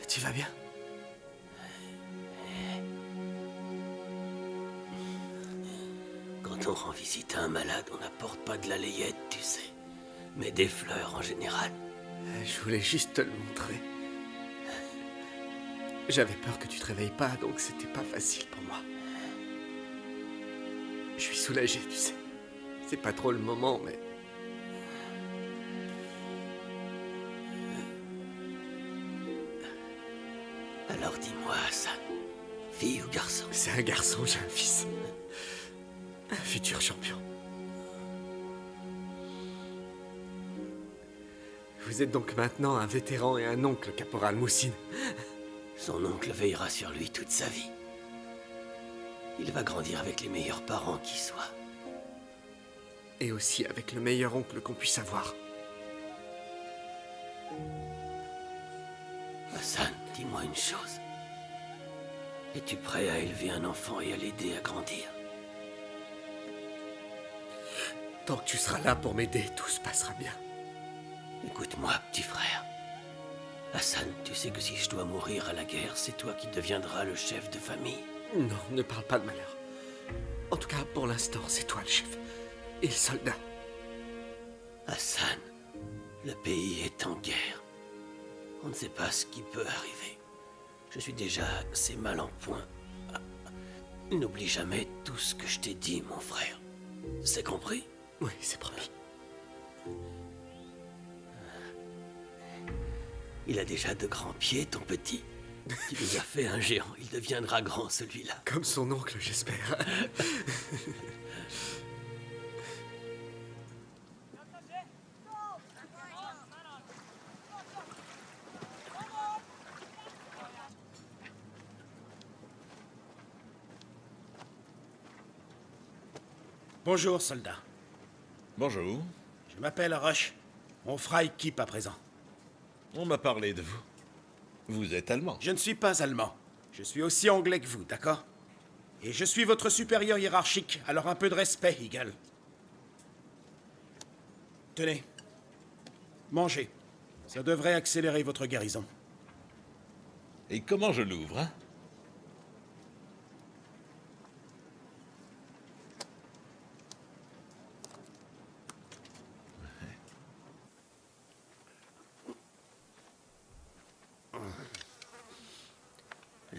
tu vas bien? Quand on rend visite à un malade, on n'apporte pas de la layette, tu sais. Mais des fleurs en général. Je voulais juste te le montrer. J'avais peur que tu te réveilles pas, donc c'était pas facile pour moi. Je suis soulagé, tu sais. C'est pas trop le moment, mais... Alors dis-moi, Hassan, fille ou garçon? C'est un garçon, j'ai un fils. Un futur champion. Vous êtes donc maintenant un vétéran et un oncle, caporal Moussine. Son oncle veillera sur lui toute sa vie. Il va grandir avec les meilleurs parents qui soient. Et aussi avec le meilleur oncle qu'on puisse avoir. Hassan, dis-moi une chose. Es-tu prêt à élever un enfant et à l'aider à grandir? Tant que tu seras là pour m'aider, tout se passera bien. Écoute-moi, petit frère. Hassan, tu sais que si je dois mourir à la guerre, c'est toi qui deviendras le chef de famille. Non, ne parle pas de malheur. En tout cas, pour l'instant, c'est toi le chef. Et le soldat. Hassan, le pays est en guerre. On ne sait pas ce qui peut arriver. Je suis déjà assez mal en point. N'oublie jamais tout ce que je t'ai dit, mon frère. C'est compris? Oui, c'est promis. Il a déjà de grands pieds, ton petit. Tu nous as fait un géant. Il deviendra grand, celui-là. Comme son oncle, j'espère. Bonjour, soldat. Bonjour. Je m'appelle Rush. On fera équipe à présent. On m'a parlé de vous. Vous êtes allemand. Je ne suis pas allemand. Je suis aussi anglais que vous, d'accord? Et je suis votre supérieur hiérarchique, alors un peu de respect, Eagle. Tenez. Mangez. Ça devrait accélérer votre guérison. Et comment je l'ouvre, hein?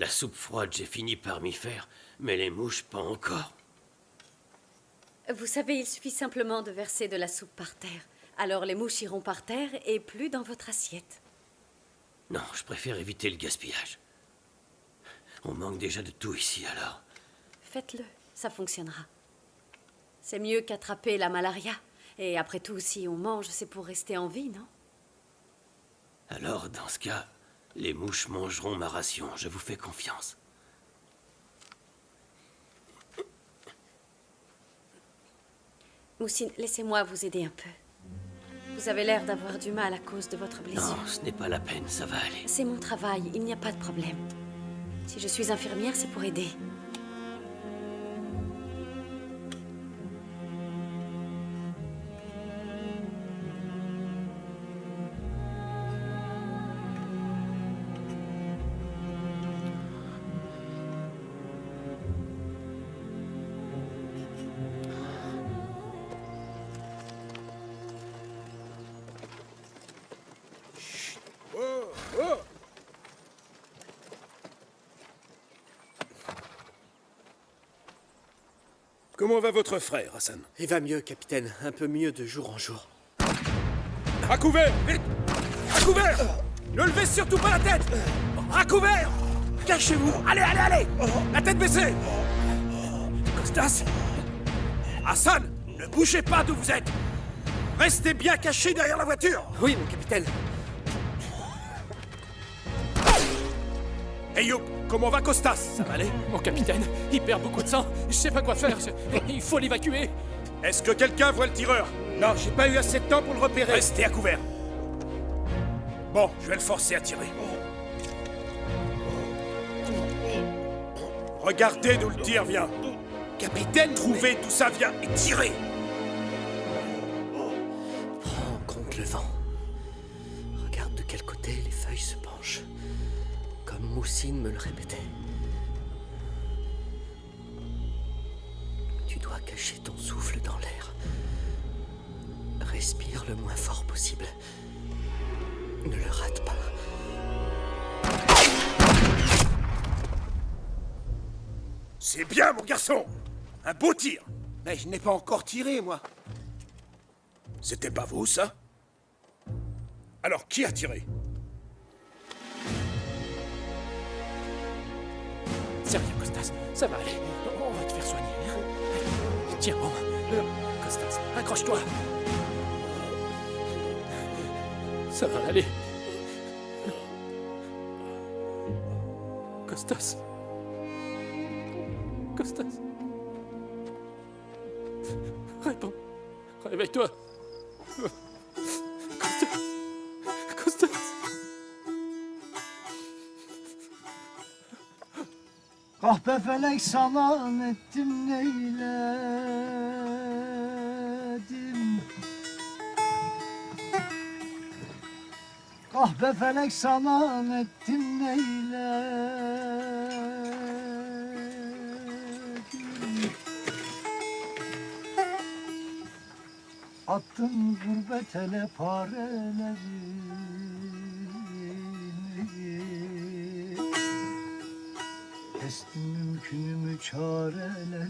La soupe froide, j'ai fini par m'y faire, mais les mouches, pas encore. Vous savez, il suffit simplement de verser de la soupe par terre. Alors les mouches iront par terre et plus dans votre assiette. Non, je préfère éviter le gaspillage. On manque déjà de tout ici, alors. Faites-le, ça fonctionnera. C'est mieux qu'attraper la malaria. Et après tout, si on mange, c'est pour rester en vie, non? Alors, dans ce cas, les mouches mangeront ma ration, je vous fais confiance. Moussine, laissez-moi vous aider un peu. Vous avez l'air d'avoir du mal à cause de votre blessure. Non, ce n'est pas la peine, ça va aller. C'est mon travail, il n'y a pas de problème. Si je suis infirmière, c'est pour aider. Comment va votre frère, Hassan? Il va mieux, capitaine. Un peu mieux de jour en jour. À couvert! Vite! À couvert! Ne levez surtout pas la tête! À couvert! Cachez-vous! Allez, allez, allez! La tête baissée! Costas! Hassan! Ne bougez pas d'où vous êtes! Restez bien cachés derrière la voiture! Oui, mon capitaine. Hey Youp, comment va Costas? Ça va aller? Mon capitaine, il perd beaucoup de sang. Je sais pas quoi faire. Il faut l'évacuer. Est-ce que quelqu'un voit le tireur? Non, j'ai pas eu assez de temps pour le repérer. Restez à couvert. Bon, je vais le forcer à tirer. Regardez d'où le tir vient. Capitaine, trouvez d'où ça vient et tirez. Prends en compte le vent. Regarde de quel côté les feuilles se penchent. Comme Moussine me le répétait. Tu dois cacher ton souffle dans l'air. Respire le moins fort possible. Ne le rate pas. C'est bien, mon garçon. Un beau tir. Mais je n'ai pas encore tiré, moi. C'était pas vous, ça? Alors, qui a tiré? C'est rien, Costas. Ça va aller. On va te faire soigner. Tiens bon. Costas, accroche-toi. Ça va aller. Costas. Costas. Réponds. Réveille-toi. Costas. Costas. Kahpe felek saman ettim neyledim. Kahpe felek saman ettim neyledim. Attım gurbet ele pareleri. Kestim mümkünümü çarelerimi.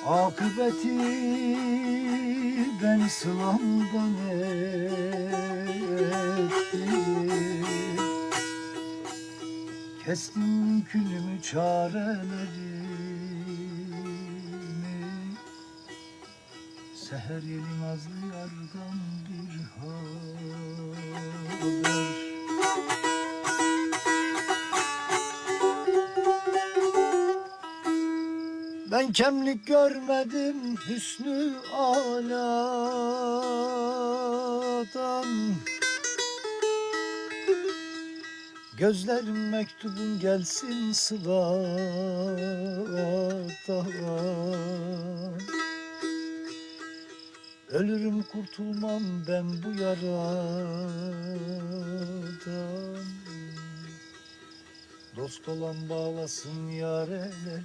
Akıbeti ben sılamdan ettim. Kestim mümkünümü çarelerimi. Seher yeli nazlı yardan bir haber. Ben kemlik görmedim hüsnü aladan. Gözlerim mektubun gelsin sıladan. Ölürüm kurtulmam ben bu yaradan. Dost olan bağlasın yareleri.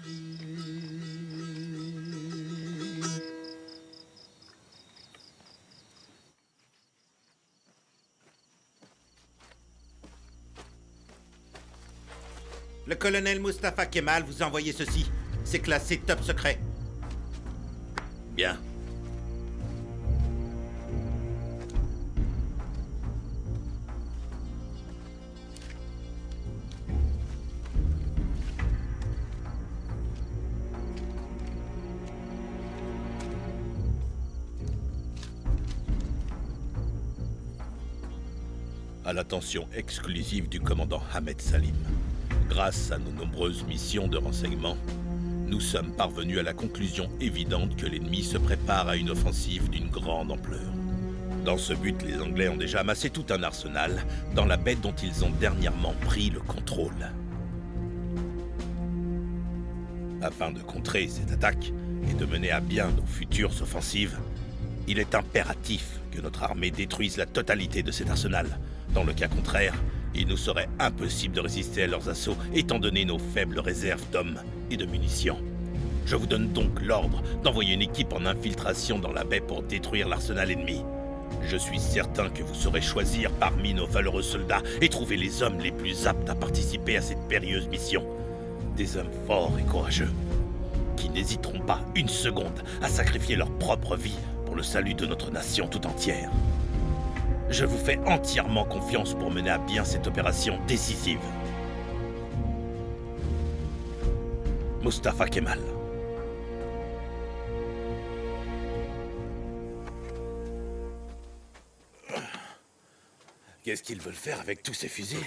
Le colonel Mustapha Kemal vous a envoyé ceci. C'est classé top secret. Bien. À l'attention exclusive du commandant Ahmed Salim. Grâce à nos nombreuses missions de renseignement, nous sommes parvenus à la conclusion évidente que l'ennemi se prépare à une offensive d'une grande ampleur. Dans ce but, les Anglais ont déjà amassé tout un arsenal dans la baie dont ils ont dernièrement pris le contrôle. Afin de contrer cette attaque et de mener à bien nos futures offensives, il est impératif que notre armée détruise la totalité de cet arsenal. Dans le cas contraire, il nous serait impossible de résister à leurs assauts, étant donné nos faibles réserves d'hommes et de munitions. Je vous donne donc l'ordre d'envoyer une équipe en infiltration dans la baie pour détruire l'arsenal ennemi. Je suis certain que vous saurez choisir parmi nos valeureux soldats et trouver les hommes les plus aptes à participer à cette périlleuse mission. Des hommes forts et courageux, qui n'hésiteront pas une seconde à sacrifier leur propre vie pour le salut de notre nation tout entière. Je vous fais entièrement confiance pour mener à bien cette opération décisive. Mustapha Kemal. Qu'est-ce qu'ils veulent faire avec tous ces fusils?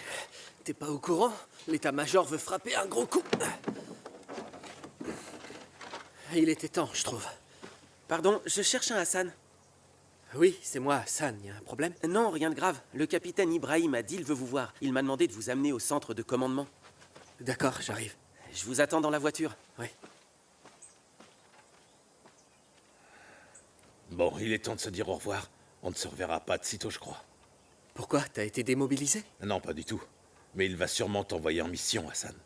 T'es pas au courant? L'état-major veut frapper un gros coup. Il était temps, je trouve. Pardon, je cherche un Hassan. Oui, c'est moi, Hassan. Y a un problème? Non, rien de grave. Le capitaine Ibrahim Adil veut vous voir. Il m'a demandé de vous amener au centre de commandement. D'accord, j'arrive. Je vous attends dans la voiture. Oui. Bon, il est temps de se dire au revoir. On ne se reverra pas de sitôt, je crois. Pourquoi? T'as été démobilisé? Non, pas du tout. Mais il va sûrement t'envoyer en mission, Hassan.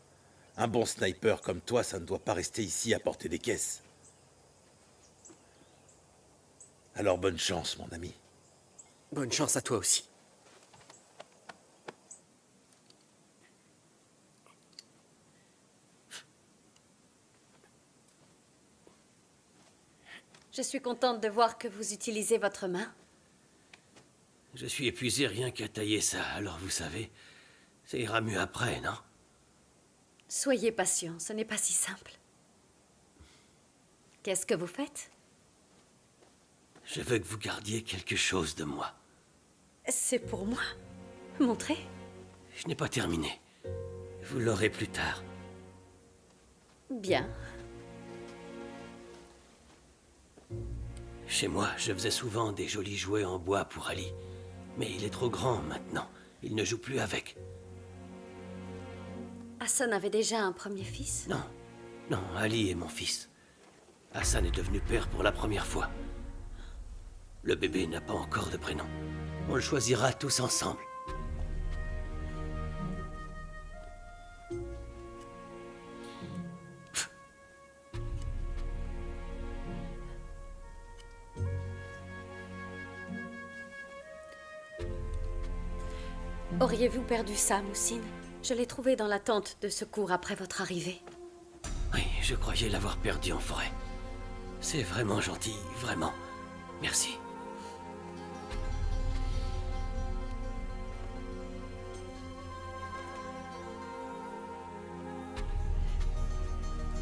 Un bon sniper comme toi, ça ne doit pas rester ici à porter des caisses. Alors bonne chance, mon ami. Bonne chance à toi aussi. Je suis contente de voir que vous utilisez votre main. Je suis épuisé rien qu'à tailler ça, alors vous savez, ça ira mieux après, non? Soyez patient, ce n'est pas si simple. Qu'est-ce que vous faites? Je veux que vous gardiez quelque chose de moi. C'est pour moi. Montrez. Je n'ai pas terminé. Vous l'aurez plus tard. Bien. Chez moi, je faisais souvent des jolis jouets en bois pour Ali. Mais il est trop grand maintenant. Il ne joue plus avec. Hassan avait déjà un premier fils? Non. Non, Ali est mon fils. Hassan est devenu père pour la première fois. Le bébé n'a pas encore de prénom. On le choisira tous ensemble. Auriez-vous perdu ça, Moussine? Je l'ai trouvé dans la tente de secours après votre arrivée. Oui, je croyais l'avoir perdu en forêt. C'est vraiment gentil, vraiment. Merci.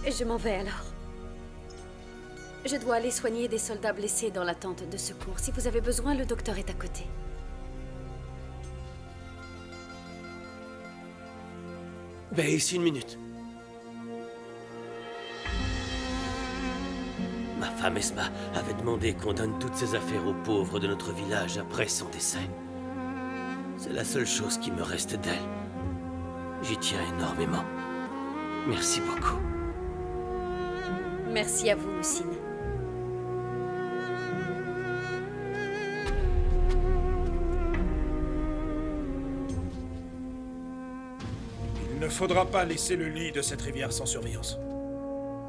Je m'en vais alors. Je dois aller soigner des soldats blessés dans la tente de secours. Si vous avez besoin, le docteur est à côté. Ben, ici une minute. Ma femme Esma avait demandé qu'on donne toutes ses affaires aux pauvres de notre village après son décès. C'est la seule chose qui me reste d'elle. J'y tiens énormément. Merci beaucoup. Merci à vous, Moussine. Il ne faudra pas laisser le lit de cette rivière sans surveillance.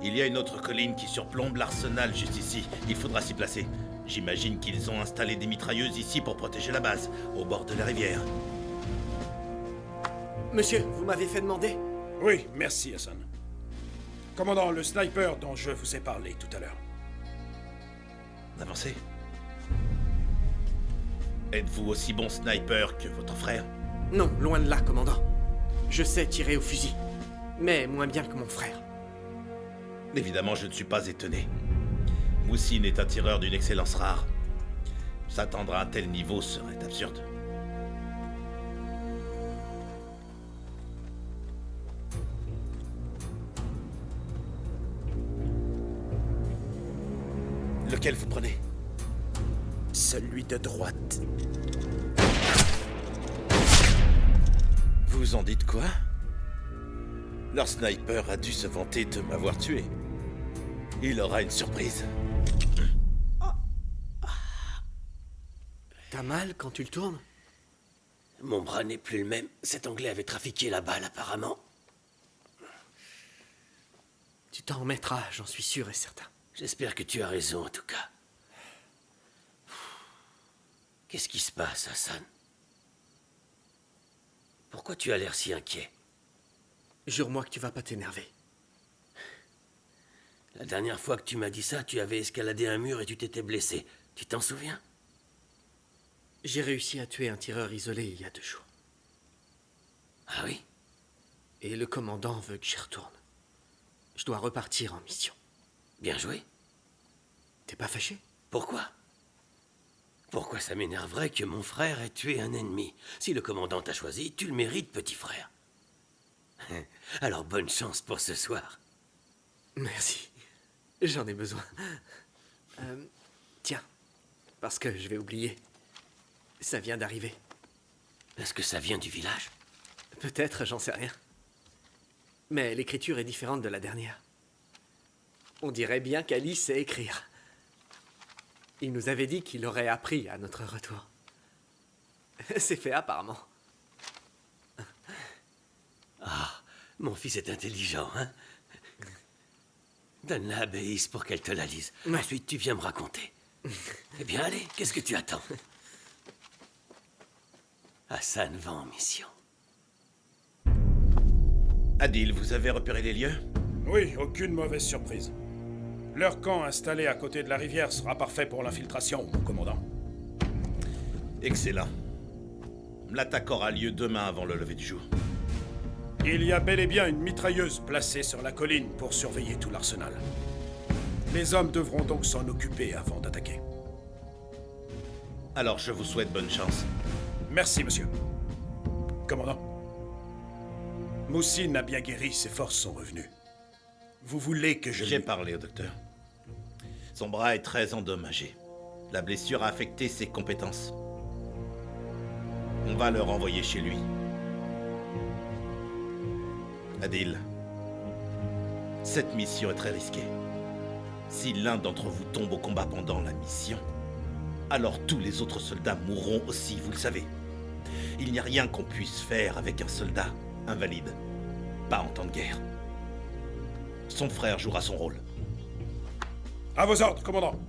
Il y a une autre colline qui surplombe l'arsenal juste ici. Il faudra s'y placer. J'imagine qu'ils ont installé des mitrailleuses ici pour protéger la base, au bord de la rivière. Monsieur, vous m'avez fait demander? Oui, merci, Hassan. Commandant, le sniper dont je vous ai parlé tout à l'heure. Avancez. Êtes-vous aussi bon sniper que votre frère? Non, loin de là, commandant. Je sais tirer au fusil, mais moins bien que mon frère. Évidemment, je ne suis pas étonné. Moussine est un tireur d'une excellence rare. S'attendre à un tel niveau serait absurde. Lequel vous prenez? Celui de droite. Vous en dites quoi? Leur sniper a dû se vanter de m'avoir tué. Il aura une surprise. T'as mal quand tu le tournes? Mon bras n'est plus le même. Cet Anglais avait trafiqué la balle, apparemment. Tu t'en remettras, j'en suis sûr et certain. J'espère que tu as raison, en tout cas. Qu'est-ce qui se passe, Hassan? Pourquoi tu as l'air si inquiet? Jure-moi que tu vas pas t'énerver. La dernière fois que tu m'as dit ça, tu avais escaladé un mur et tu t'étais blessé. Tu t'en souviens? J'ai réussi à tuer un tireur isolé il y a 2 jours. Ah oui? Et le commandant veut que j'y retourne. Je dois repartir en mission. Bien joué. T'es pas fâché? Pourquoi? Pourquoi ça m'énerverait que mon frère ait tué un ennemi? Si le commandant t'a choisi, tu le mérites, petit frère. Alors bonne chance pour ce soir. Merci. J'en ai besoin. Tiens, parce que je vais oublier. Ça vient d'arriver. Est-ce que ça vient du village? Peut-être, j'en sais rien. Mais l'écriture est différente de la dernière. On dirait bien qu'Ali sait écrire. Il nous avait dit qu'il aurait appris à notre retour. C'est fait apparemment. Ah, mon fils est intelligent, hein? Donne-la à Béis pour qu'elle te la lise. Ouais. Ensuite, tu viens me raconter. Eh bien, allez, qu'est-ce que tu attends? Hassan va en mission. Adil, vous avez repéré les lieux? Oui, aucune mauvaise surprise. Leur camp installé à côté de la rivière sera parfait pour l'infiltration, mon commandant. Excellent. L'attaque aura lieu demain avant le lever du jour. Il y a bel et bien une mitrailleuse placée sur la colline pour surveiller tout l'arsenal. Les hommes devront donc s'en occuper avant d'attaquer. Alors je vous souhaite bonne chance. Merci, monsieur. Commandant. Moussine a bien guéri, ses forces sont revenues. Vous voulez que je... J'ai parlé au docteur. Son bras est très endommagé. La blessure a affecté ses compétences. On va le renvoyer chez lui. Adil, cette mission est très risquée. Si l'un d'entre vous tombe au combat pendant la mission, alors tous les autres soldats mourront aussi, vous le savez. Il n'y a rien qu'on puisse faire avec un soldat invalide. Pas en temps de guerre. Son frère jouera son rôle. À vos ordres, commandant.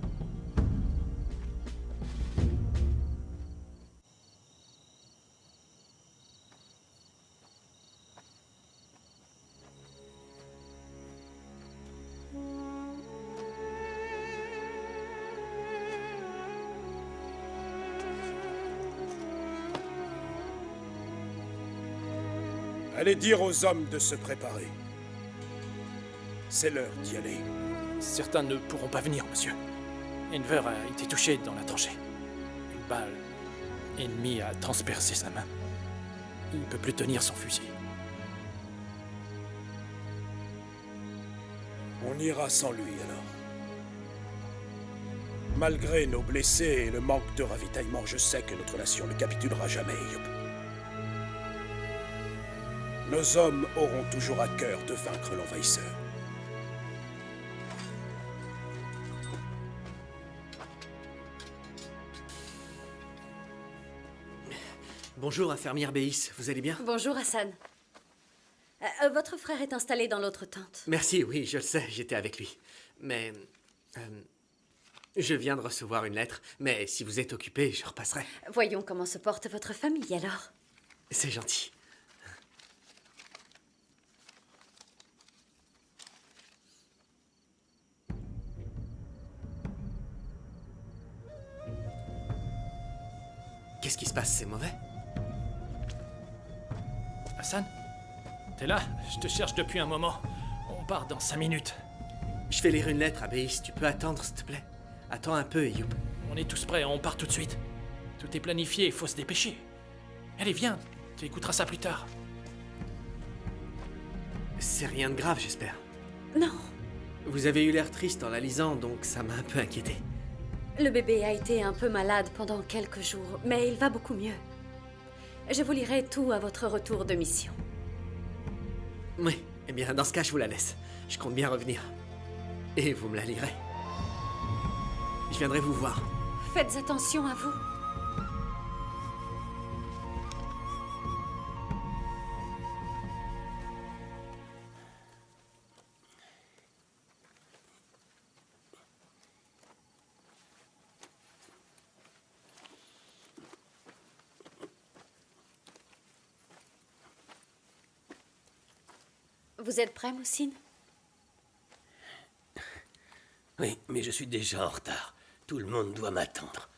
Allez dire aux hommes de se préparer. C'est l'heure d'y aller. Certains ne pourront pas venir, monsieur. Enver a été touché dans la tranchée. Une balle ennemie a transpercé sa main. Il ne peut plus tenir son fusil. On ira sans lui, alors. Malgré nos blessés et le manque de ravitaillement, je sais que notre nation ne capitulera jamais, Yup. Nos hommes auront toujours à cœur de vaincre l'envahisseur. Bonjour, infirmière Béis, vous allez bien? Bonjour, Hassan. Votre frère est installé dans l'autre tente. Merci, oui, je le sais, j'étais avec lui. Mais... je viens de recevoir une lettre, mais si vous êtes occupé, je repasserai. Voyons comment se porte votre famille, alors. C'est gentil. Qu'est-ce qui se passe? C'est mauvais? Hassan? T'es là? Je te cherche depuis un moment. On part dans 5 minutes. Je vais lire une lettre à Béis. Tu peux attendre, s'il te plaît? Attends un peu, Eyoub. On est tous prêts, on part tout de suite. Tout est planifié, il faut se dépêcher. Allez, viens, tu écouteras ça plus tard. C'est rien de grave, j'espère. Non, Vous avez eu l'air triste en la lisant, donc ça m'a un peu inquiété. le bébé a été un peu malade pendant quelques jours, mais il va beaucoup mieux. Je vous lirai tout à votre retour de mission. Oui, eh bien, dans ce cas, je vous la laisse. Je compte bien revenir. Et vous me la lirez. Je viendrai vous voir. Faites attention à vous. Vous êtes prêt, Moussine? Oui, mais je suis déjà en retard. Tout le monde doit m'attendre.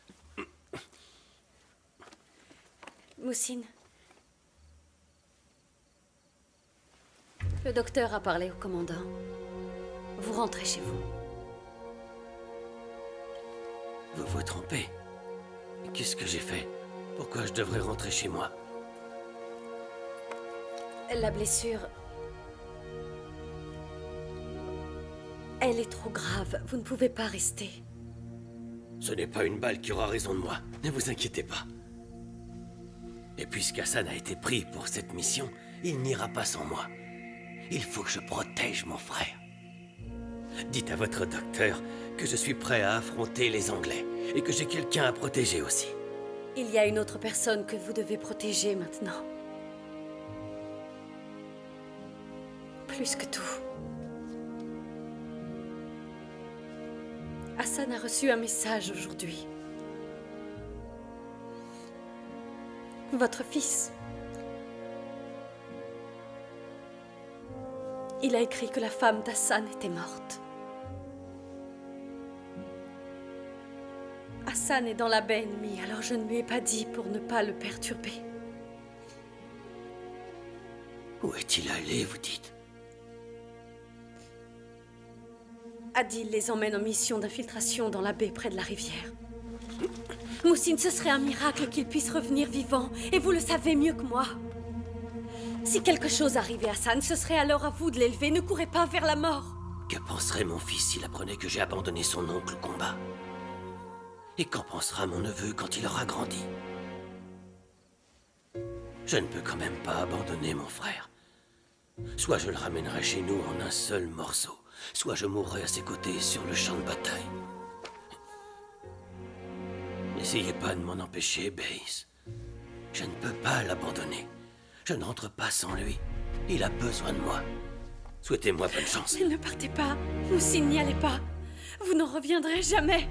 Moussine. Le docteur a parlé au commandant. Vous rentrez chez vous. Vous vous trompez. Qu'est-ce que j'ai fait? Pourquoi je devrais rentrer chez moi? La blessure... Elle est trop grave. Vous ne pouvez pas rester. Ce n'est pas une balle qui aura raison de moi. Ne vous inquiétez pas. Et puisqu'Hassan a été pris pour cette mission, il n'ira pas sans moi. Il faut que je protège mon frère. Dites à votre docteur que je suis prêt à affronter les Anglais et que j'ai quelqu'un à protéger aussi. Il y a une autre personne que vous devez protéger maintenant. Plus que tout. Hassan a reçu un message aujourd'hui. Votre fils. Il a écrit que la femme d'Hassan était morte. Hassan est dans la baie ennemie, alors je ne lui ai pas dit pour ne pas le perturber. Où est-il allé, vous dites? Adil les emmène en mission d'infiltration dans la baie près de la rivière. Moussine, ce serait un miracle qu'il puisse revenir vivant, et vous le savez mieux que moi. Si quelque chose arrivait à Hassan, ce serait alors à vous de l'élever, ne courez pas vers la mort. Que penserait mon fils s'il apprenait que j'ai abandonné son oncle au combat? Et qu'en pensera mon neveu quand il aura grandi? Je ne peux quand même pas abandonner mon frère. Soit je le ramènerai chez nous en un seul morceau, soit je mourrai à ses côtés sur le champ de bataille. N'essayez pas de m'en empêcher, Béis. Je ne peux pas l'abandonner. Je ne rentre pas sans lui. Il a besoin de moi. Souhaitez-moi bonne chance. Ne partez pas. Moussine, n'y allez pas. Vous n'en reviendrez jamais.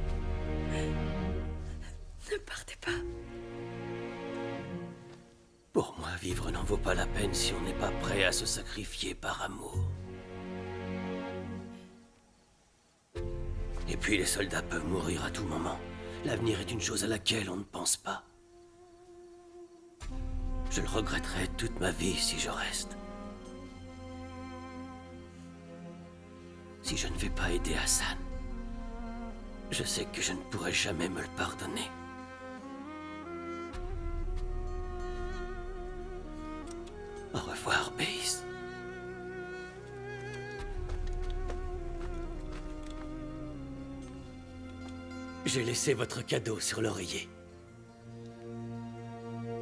Ne partez pas. Pour moi, vivre n'en vaut pas la peine si on n'est pas prêt à se sacrifier par amour. Et puis les soldats peuvent mourir à tout moment. L'avenir est une chose à laquelle on ne pense pas. Je le regretterai toute ma vie si je reste. Si je ne vais pas aider Hassan, je sais que je ne pourrai jamais me le pardonner. Au revoir, Béis. J'ai laissé votre cadeau sur l'oreiller.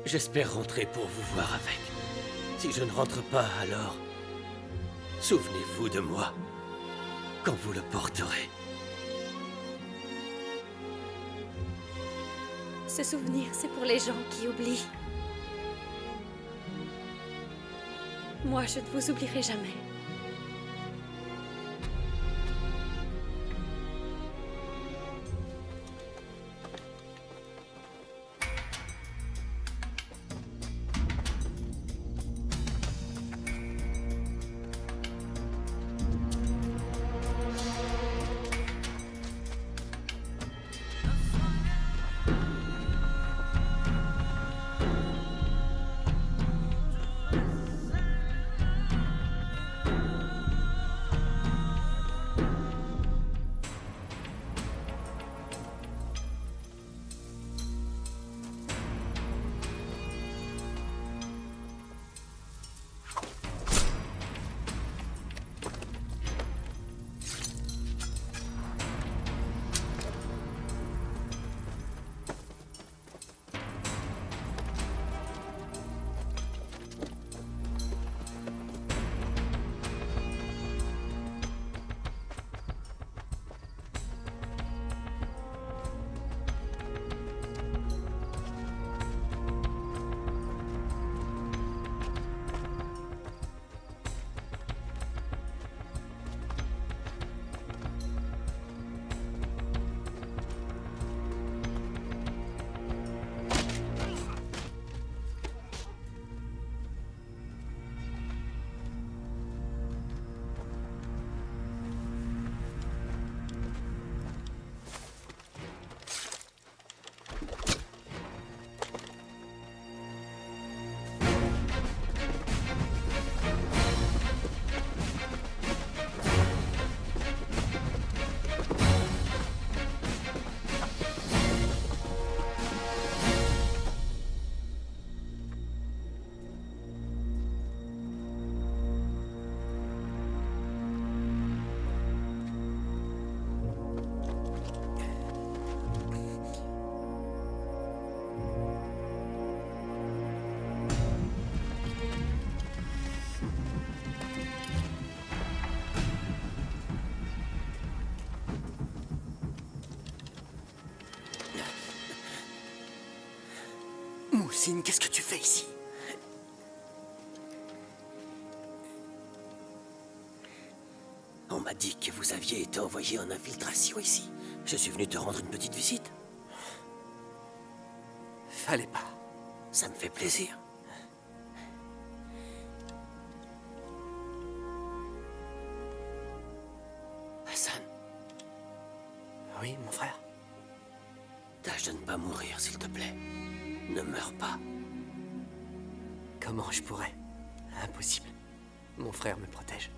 J'espère rentrer pour vous voir avec. Si je ne rentre pas, alors... souvenez-vous de moi quand vous le porterez. Ce souvenir, c'est pour les gens qui oublient. Moi, je ne vous oublierai jamais. Moussine, qu'est-ce que tu fais ici? On m'a dit que vous aviez été envoyé en infiltration ici. Je suis venu te rendre une petite visite. Fallait pas. Ça me fait plaisir. Hassan. Oui, mon frère. Tâche de ne pas mourir, s'il te plaît. Ne meurs pas. Comment je pourrais? Impossible. Mon frère me protège.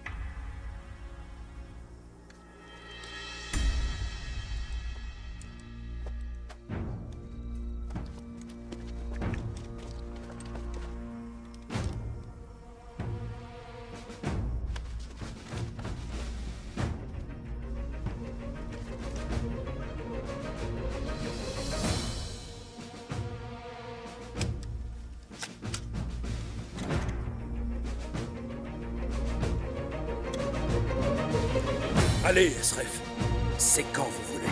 Allez, Esref. C'est quand vous voulez.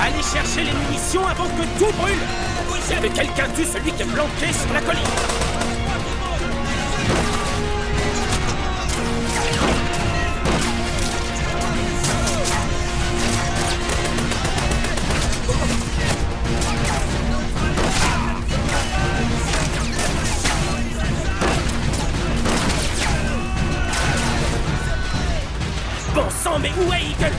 Allez chercher les munitions avant que tout brûle! Si avait quelqu'un tue celui qui est planqué sur la colline! Bon sang, mais où est Eagle?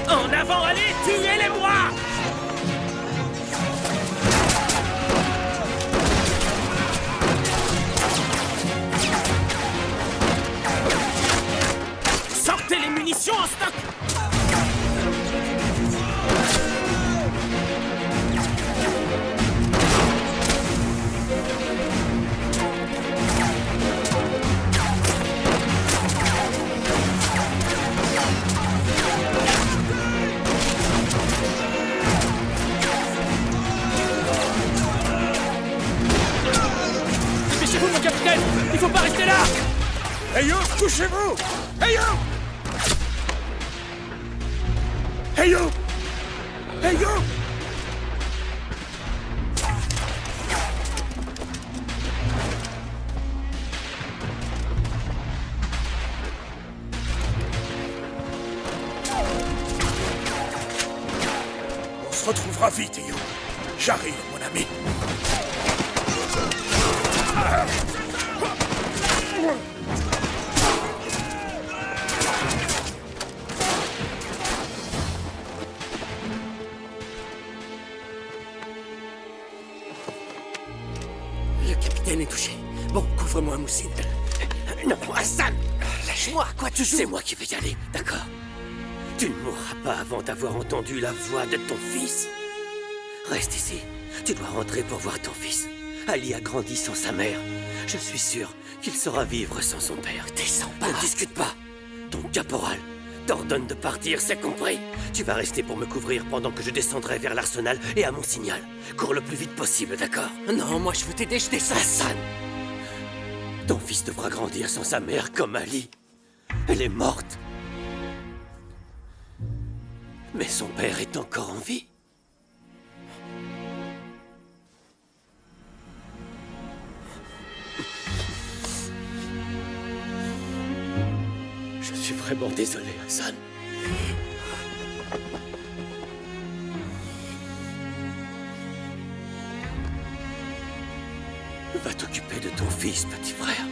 En avant, allez, tuez-les-moi! Sortez les munitions en stock! Dépêchez-vous, mon capitaine! Il faut pas rester là! Hey yo, couchez-vous! Hey yo! Hey yo! Hey yo! On se retrouvera vite, Eyo. J'arrive, mon ami. Le capitaine est touché. Bon, couvre-moi, Moussine. Non, Hassan! Lâche-moi, quoi tu joues? C'est moi qui vais y aller, d'accord? Tu ne mourras pas avant d'avoir entendu la voix de ton fils. Reste ici. Tu dois rentrer pour voir ton fils. Ali a grandi sans sa mère. Je suis sûr qu'il saura vivre sans son père. Descends pas. Ne discute pas. Ton caporal t'ordonne de partir, c'est compris? Tu vas rester pour me couvrir pendant que je descendrai vers l'arsenal et à mon signal. Cours le plus vite possible, d'accord? Non, moi je veux t'aider, je descends. Hassan! Ton fils devra grandir sans sa mère comme Ali. Elle est morte. Mais son père est encore en vie. Je suis vraiment désolé, Hassan. Va t'occuper de ton fils, petit frère.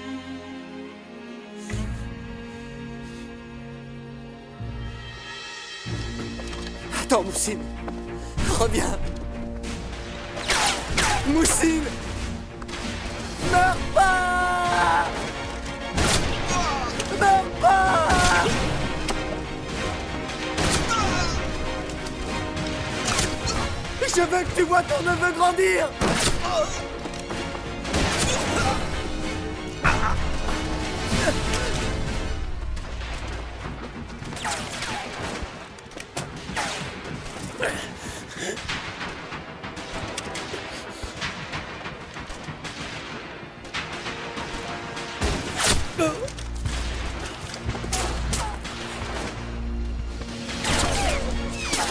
Attends, Moussine. Reviens. Moussine. Meurs pas. Meurs pas. Je veux que tu vois ton neveu grandir.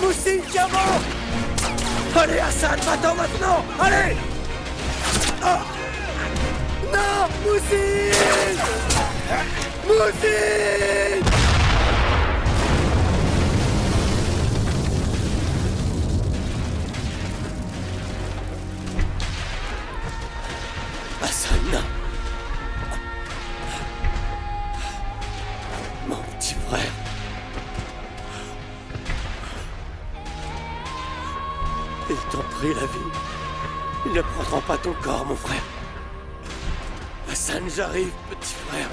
Moussine, tiens bon. Allez, Hassan, va-t'en maintenant. Allez. Oh. Non, Moussine. Moussine. Hassan, non. Mon petit frère. Ils t'ont pris la vie. Ils ne prendront pas ton corps, mon frère. Hassan, j'arrive, petit frère.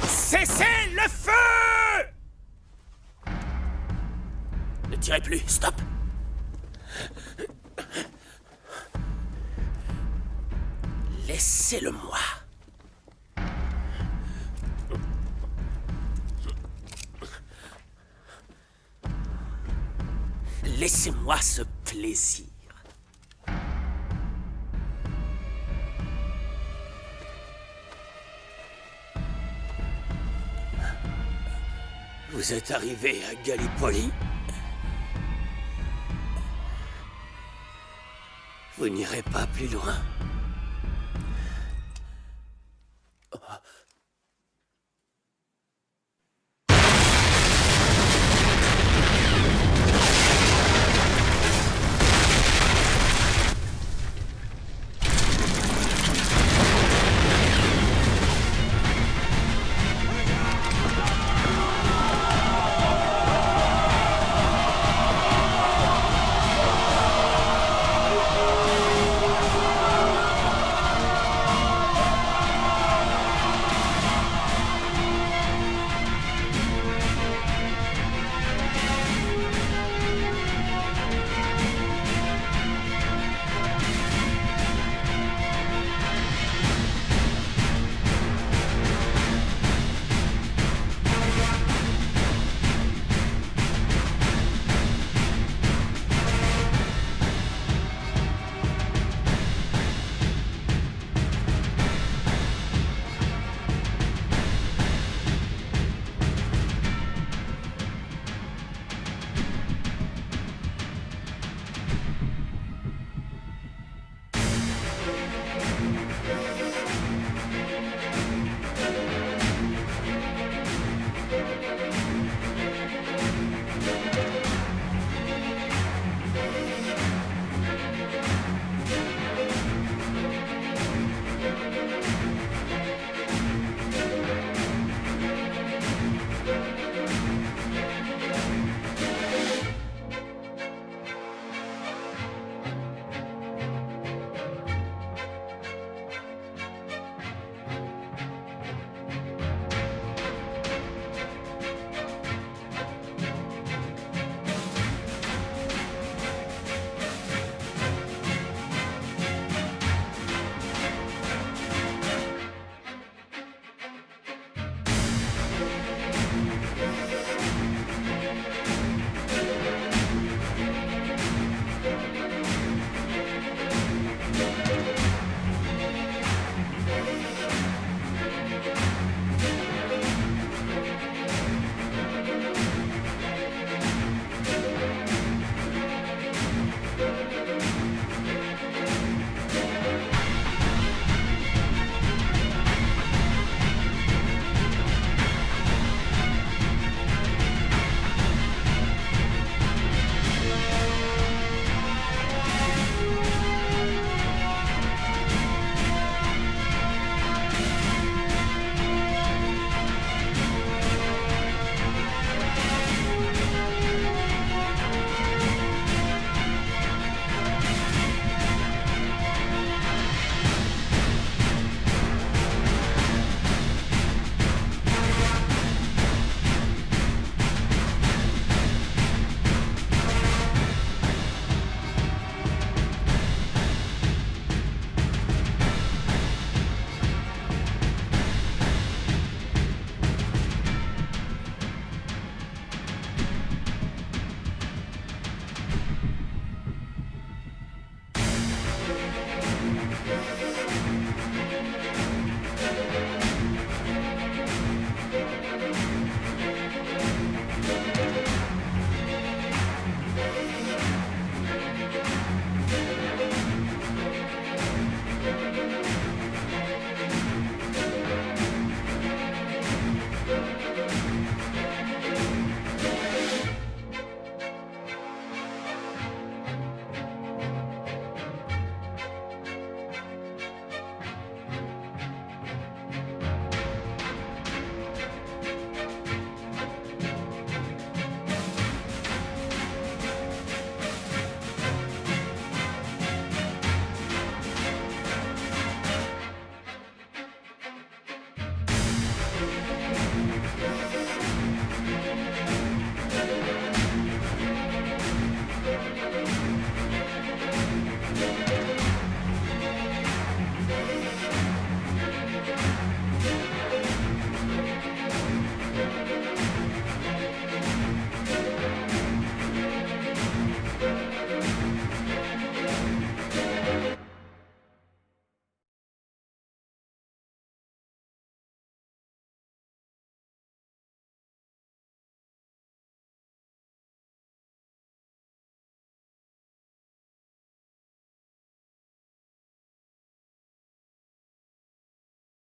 Cessez le feu! Ne tirez plus, stop! Laissez-le-moi. Laissez-moi ce plaisir. Vous êtes arrivé à Gallipoli? Vous n'irez pas plus loin.